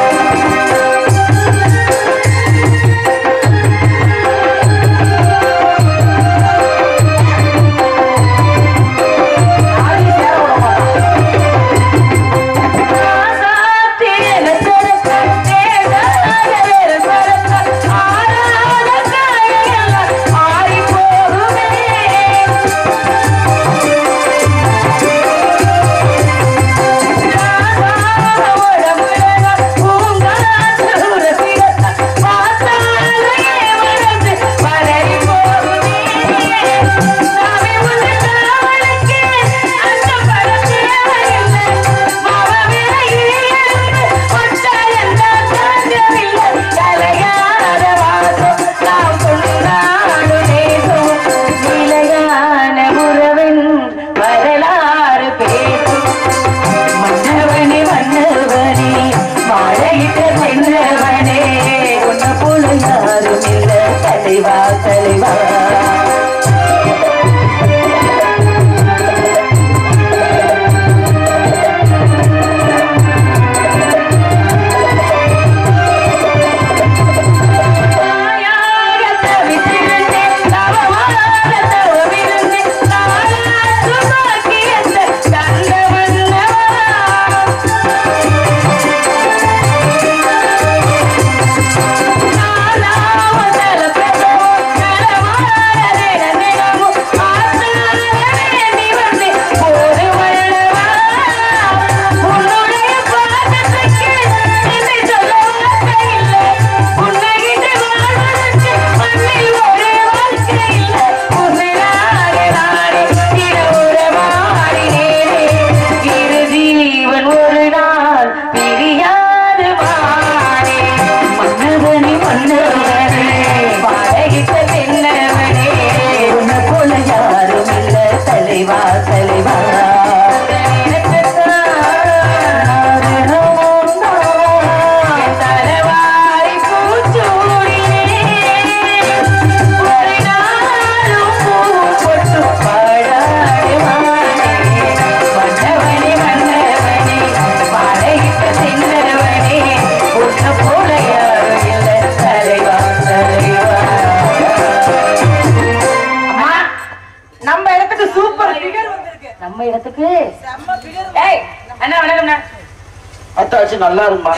அத்தாச்சி நல்லா இருமா.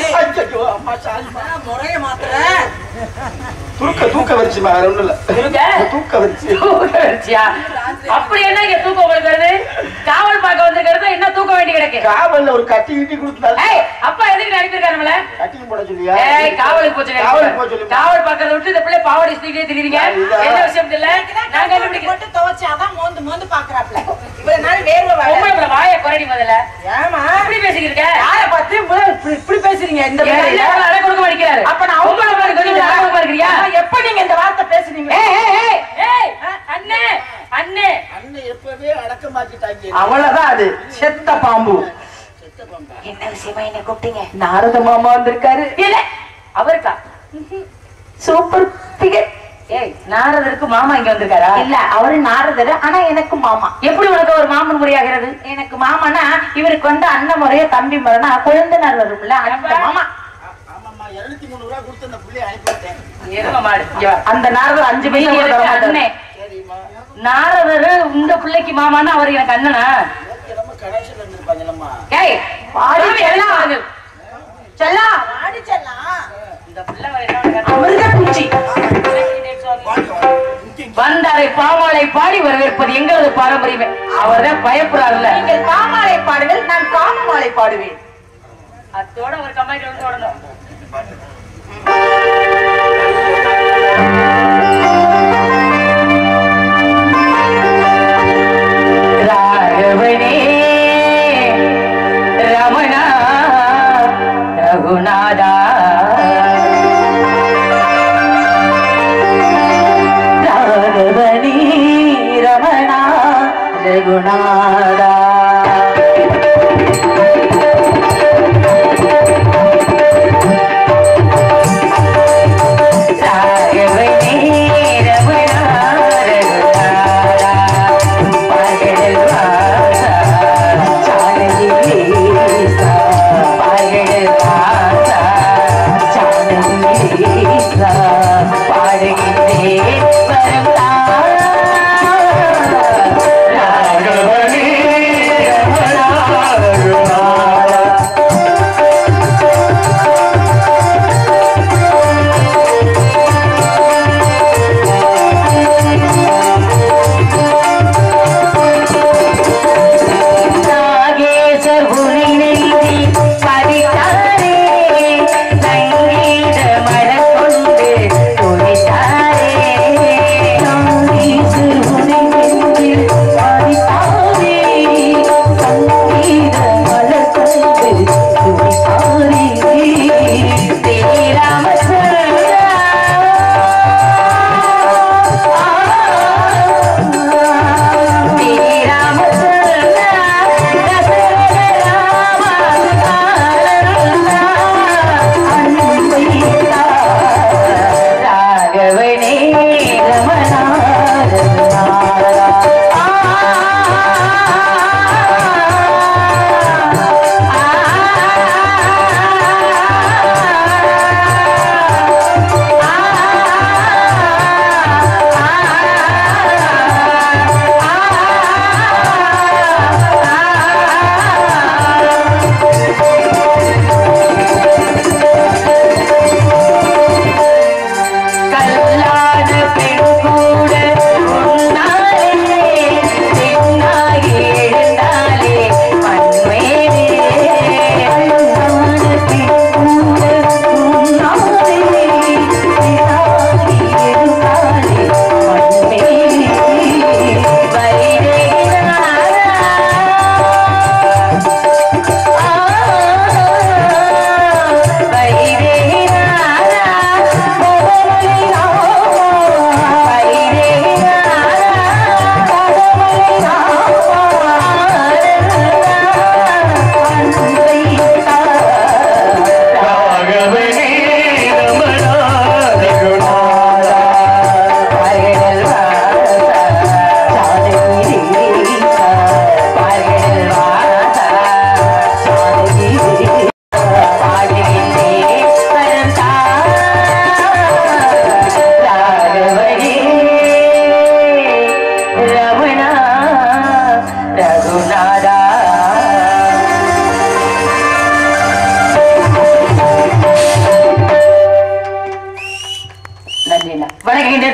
தூக்க வரிச்சு வேற ஒண்ணு இல்ல. தூக்க வரிச்சியா? அப்படி என்ன இங்க தூக்கம் உங்களுக்கு வருது? காவல் பார்க்க வந்திருக்கிறது என்ன தூக்க வேண்டி கிடக்கு? காவல்ல ஒரு கட்டி கிட்டி கொடுத்தாரு. அப்பா எதுக்கு அனுப்பியிருக்காரு நம்மள? கட்டி போட சொல்லியா? காவலுக்கு போச்சு. காவல் பார்க்கறத விட்டு இந்த பிள்ளை பாவாடை ஸ்டிக்கே திரிறீங்க. என்ன விஷயம் இல்ல? நாங்க எப்படி போட்டு துவச்சாதான் மோந்து மோந்து பாக்குறாப்ல. இவ்வளவு நாள் வேர்வை வர. உங்களை வாயை குறடி முதல்ல. ஏமா இப்படி பேசிக்கிட்டு இருக்க? யாரை பார்த்து இப்படி பேசுறீங்க? இந்த பிள்ளை அட கொடுக்க மாட்டேங்கிறாரு. அப்ப நான் உங்களை மாதிரி கொஞ்சம் அட கொடுக்க மாட்டேங்கறியா? எப்ப நீங்க இந்த வார்த்தை பேசுறீங்க? ஏய் அண்ணே அண்ணே அண்ணே எப்பவே அடக்கமாக்கிட்டாங்க. அவ்வளவுதான், அது செத்த பாம்பு. என்ன விஷயமா என்ன கூப்பிட்டீங்க? நாரத மாமா வந்திருக்காரு. இல்ல அவருக்கா? Super figure. ஏய் நாரதருக்கு மாமா இங்க வந்திருக்காரா? இல்ல அவரு நாரதர், ஆனா எனக்கு மாமா. எப்படி உனக்கு ஒரு மாமன் முறையாகிறது? எனக்கு மாமானா இவருக்கு வந்து அண்ணன் முறைய தம்பி முறைனா குழந்தைனார் வரும்ல, அந்த மாமா. அந்த நாரதர் 5 பைசா. நாரதர் இந்த பிள்ளைக்கு மாமானா அவர் எனக்கு அண்ணனா? வந்தாரை பாமாலை பாடி வரவேற்பது எங்களது பாரம்பரியமே. அவர்தான் பயப்படாதுல்ல. நீங்கள் பாமாலை பாடுங்கள், நான் காமமாலை பாடுவேன். அத்தோட ஒரு கமாய்க்கு வந்து தொடணும். ராகவனே ரமணா ரகுநாதா ராகவனே ரமணா ரகுநாதா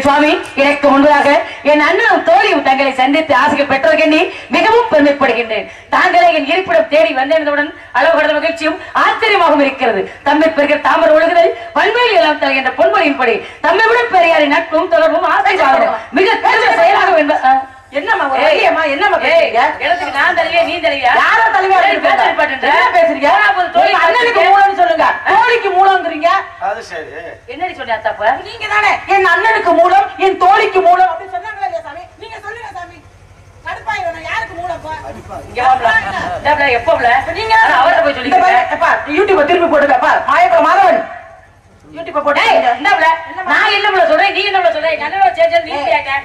சுவாமி, எனக்கு முன்பதாக என் அண்ணனும் தோழியும் தங்களை சந்தித்து ஆசைகள் பெற்றதற்கெண்ணி மிகவும் பெருமைப்படுகின்றேன். தாங்களே என் இருப்பிடம் தேடி வந்தவுடன் அளவு கடந்த மகிழ்ச்சியும் ஆச்சரியமாகவும் இருக்கிறது. தம்மை பெருகிற தாமரை ஒழுகுதல் பண்பையில் எல்லாம் தருகின்ற பொன்முறையின்படி தம்மை விட பெரியாரின் நட்பும் தொடர்பும் ஆசையாகும் மிக கருத செயலாகும் என்பது என்னம்மா என்னம்மா இடத்துக்கு நான் தலைவியா நீ தலைவியா யாரோ தலைவியா பேசுறீங்க? அண்ணனுக்கு மூலம்னு சொல்லுங்க, தோழிக்கு மூலம்ங்கிறீங்க. அது சரி, என்னடி சொன்ன தப்ப? நீங்க தானே என் அண்ணனுக்கு மூலம் என் தோழிக்கு மூலம் அப்படி சொன்னாங்களா இல்லையா சாமி? நீங்க சொல்லுங்க சாமி. கடுப்பாயிரும். யாருக்கு மூலம்? எப்ப நீங்க அவரை போய் சொல்லிங்க. யூடியூப் திருப்பி போட்டுக்கப்பா. மாயப்ப மாதவன் யூடியூப் போட்டு நான் என்ன சொல்றேன், நீ என்ன சொல்ற?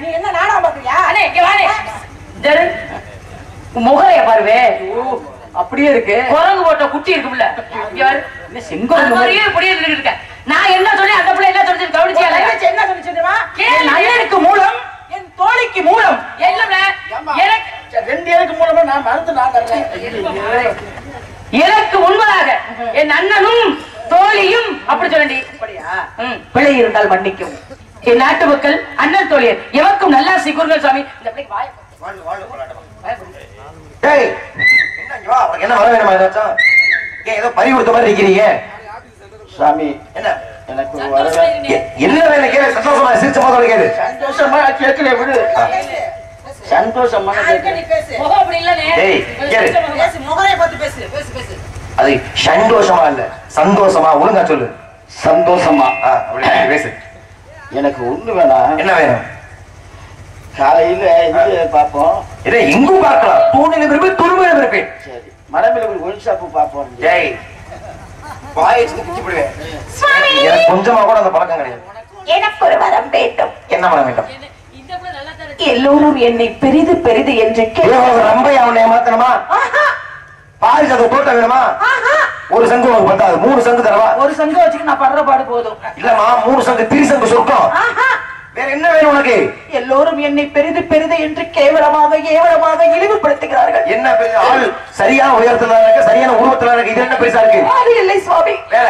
நீ என்ன நாடகம் பாக்குறியா? முகரைய பாருவே, அப்படியே இருக்கு. குரங்கு போட்ட குட்டி இருக்குல்ல, இருக்க. நான் என்ன சொல்லி அந்த பிள்ளை என்ன சொல்லி கவனிச்சியா? என்ன சொல்லி அண்ணனுக்கு மூலம் என் தோழிக்கு மூலம் ரெண்டு எனக்கு மூலமா நான் மறந்து நான் எனக்கு முன்பதாக என் அண்ணனும் தோழியும் அப்படி சொல்லி பிழை இருந்தால் மன்னிக்கும். என் நாட்டு மக்கள் அண்ணன் தோழியர் எவருக்கும் நல்லா சிக்குங்கள் சாமி. இந்த பிள்ளைக்கு வாய டேய் என்ன இங்க வா, உனக்கு என்ன வர வேணுமா ஏதாச்சும்? ஏன் ஏதோ பறி கொடுத்த மாதிரி இருக்கிறீங்க? சாமி என்ன எனக்கு ஒரு வரவே என்ன வேலை கேளு, சந்தோஷமா சிரிச்ச மாதிரி கேளு. சந்தோஷமா கேட்கல விடு. சந்தோஷமா முகம் அப்படி இல்லனே. டேய் கேளு, முகரை பார்த்து பேசு பேசு பேசு. அது சந்தோஷமா இல்ல சந்தோஷமா, ஒழுங்கா சொல்லு. சந்தோஷமா அப்படி பேசு. எனக்கு ஒண்ணு வேணாம். என்ன வேணும்? காலையில இது பாப்போம். இதை எங்கும் பார்க்கலாம். தூணில விரும்பி துருமையில விரும்பேன். சரி மடமில ஒரு ஒயின் ஷாப்பு பாப்போம். டேய் வாயை சுத்தி போடுவேன். எனக்கு கொஞ்சமா கூட அந்த பழக்கம் கிடையாது. எனக்கு ஒரு வரம் வேண்டும். என்ன பண்ண வேண்டும்? இந்த புள்ள நல்லா தான் இருக்கு. எல்லோரும் என்னை பெரிது பெரிது என்று ரொம்ப அவனை ஏமாத்தணுமா? பாரிஜாத தோட்டம் வேணுமா? ஒரு சங்கு உனக்கு பத்தாது, 3 சங்கு தரவா? ஒரு சங்கம் வச்சுக்கு நான் படுற பாடு போதும். இல்லம்மா 3 சங்கு திரிசங்கு சொர்க்கம். வேற என்ன வேணும் உனக்கு? எல்லோரும் என்னை பெரிது பெரிது என்று கேவலமாக ஏவலமாக இழிவுபடுத்துகிறார்கள். என்ன பெரிய ஆள், சரியான உயரத்துல இருக்க, சரியான உருவத்துல இருக்கு, இது என்ன பெருசா இருக்கு? அது இல்லை சுவாமி. வேற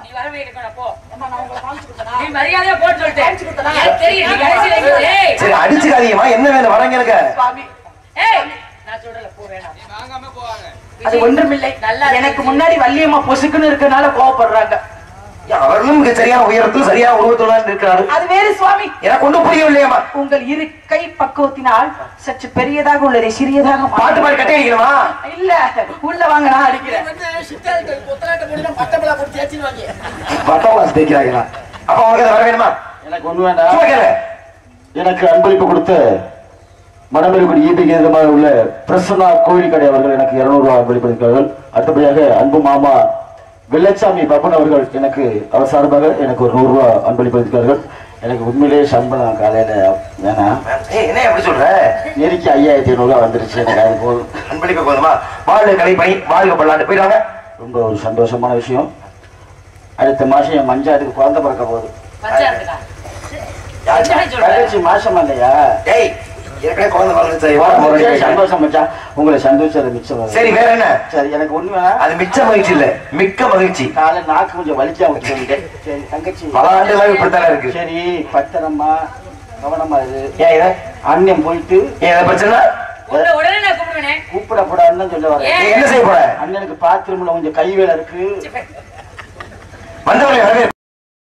நீ வரவே இருக்கணும் போ. நீ மரியாதையா போட்டு சொல்லிட்டேன். எனக்கு தெரியும் நீ கடைசில இங்க. ஏய் சரி அடிச்சுக்காதீங்கம்மா, என்ன வேணும் வரங்க எனக்கு? சுவாமி ஏய் நான் சொல்றல போ வேணாம். அது ஒன்றுமில்லை. எனக்கு முன்னாடி வள்ளியம்மா பொசுக்குன்னு இருக்கனால கோவப்படுறாங்க. அவர்களும் மிக சரியான உயரத்தில் சரியான உருவத்துல இருக்கிறாரு. அது வேறு சுவாமி. எனக்கு ஒன்றும் புரியவில்லையம்மா. உங்கள் இரு கை பக்குவத்தினால் சற்று பெரியதாக உள்ளதை சிறியதாக பாட்டு பாடி கட்டி அடிக்கணுமா? இல்ல உள்ள வாங்க நான் அடிக்கிறேன். பட்டாவாஸ் தேய்க்கிறாங்களா? அப்ப உனக்கு வர வேணுமா? எனக்கு ஒண்ணு வேண்டாம். சும்மா கேளு. எனக்கு அன்பளிப்பு கொடுத்த மணமேல்குடி ஈபிக்கு எதிரமாக உள்ள பிரசன்னா கோயில் கடை அவர்கள் எனக்கு 200 ரூபாய் அன்பளிப்பளிக்கிறார்கள். அடுத்தபடியாக அன்பு மாமா வெள்ளச்சாமி பப்பன் அவர்கள் எனக்கு அவர் சார்பாக எனக்கு ஒரு 100 ரூபாய் அன்பளிப்பளிக்கிறார்கள். எனக்கு உண்மையிலேயே சம்பளம் காலையில வேணாம். என்ன எப்படி சொல்ற? நெருக்கி 5500 ரூபாய் வந்துருச்சு. எனக்கு அது போதும். அன்பளிக்க போதுமா? வாழ்வு கலைப்பணி வாழ்வு பல்லாண்டு போயிடுவாங்க. ரொம்ப ஒரு சந்தோஷமான விஷயம். அடுத்த மாசம் என் மஞ்சாத்துக்கு குழந்தை பிறக்க போகுது. பஞ்சாயத்துக்கா தங்கச்சி மாசம் இல்லையா? டேய் ஏற்கனவே குழந்தை பிறந்துச்சு. சந்தோஷம் மச்சான். உங்களை சந்தோஷம் மிச்சம். சரி வேற என்ன? சரி எனக்கு ஒண்ணு வேணாம். அது மிச்ச மகிழ்ச்சி இல்ல, மிக்க மகிழ்ச்சி. காலை நாக்கு கொஞ்சம் வலிச்சா விட்டுட்டேன். சரி தங்கச்சி பல ஆண்டுகளாக இப்படித்தானே இருக்கு. சரி பத்திரமா கவனமா இது. ஏன் இத அண்ணன் போயிட்டு ஏன் பிரச்சனை? உடனே நான் கூப்பிடுவேனே. கூப்பிடக்கூடாதுன்னு சொல்ல வரேன். நீ என்ன செய்ய போற? அண்ணனுக்கு பாத்ரூம்ல கொஞ்சம் கை வேலை இருக்கு. வந்தவளை வரவே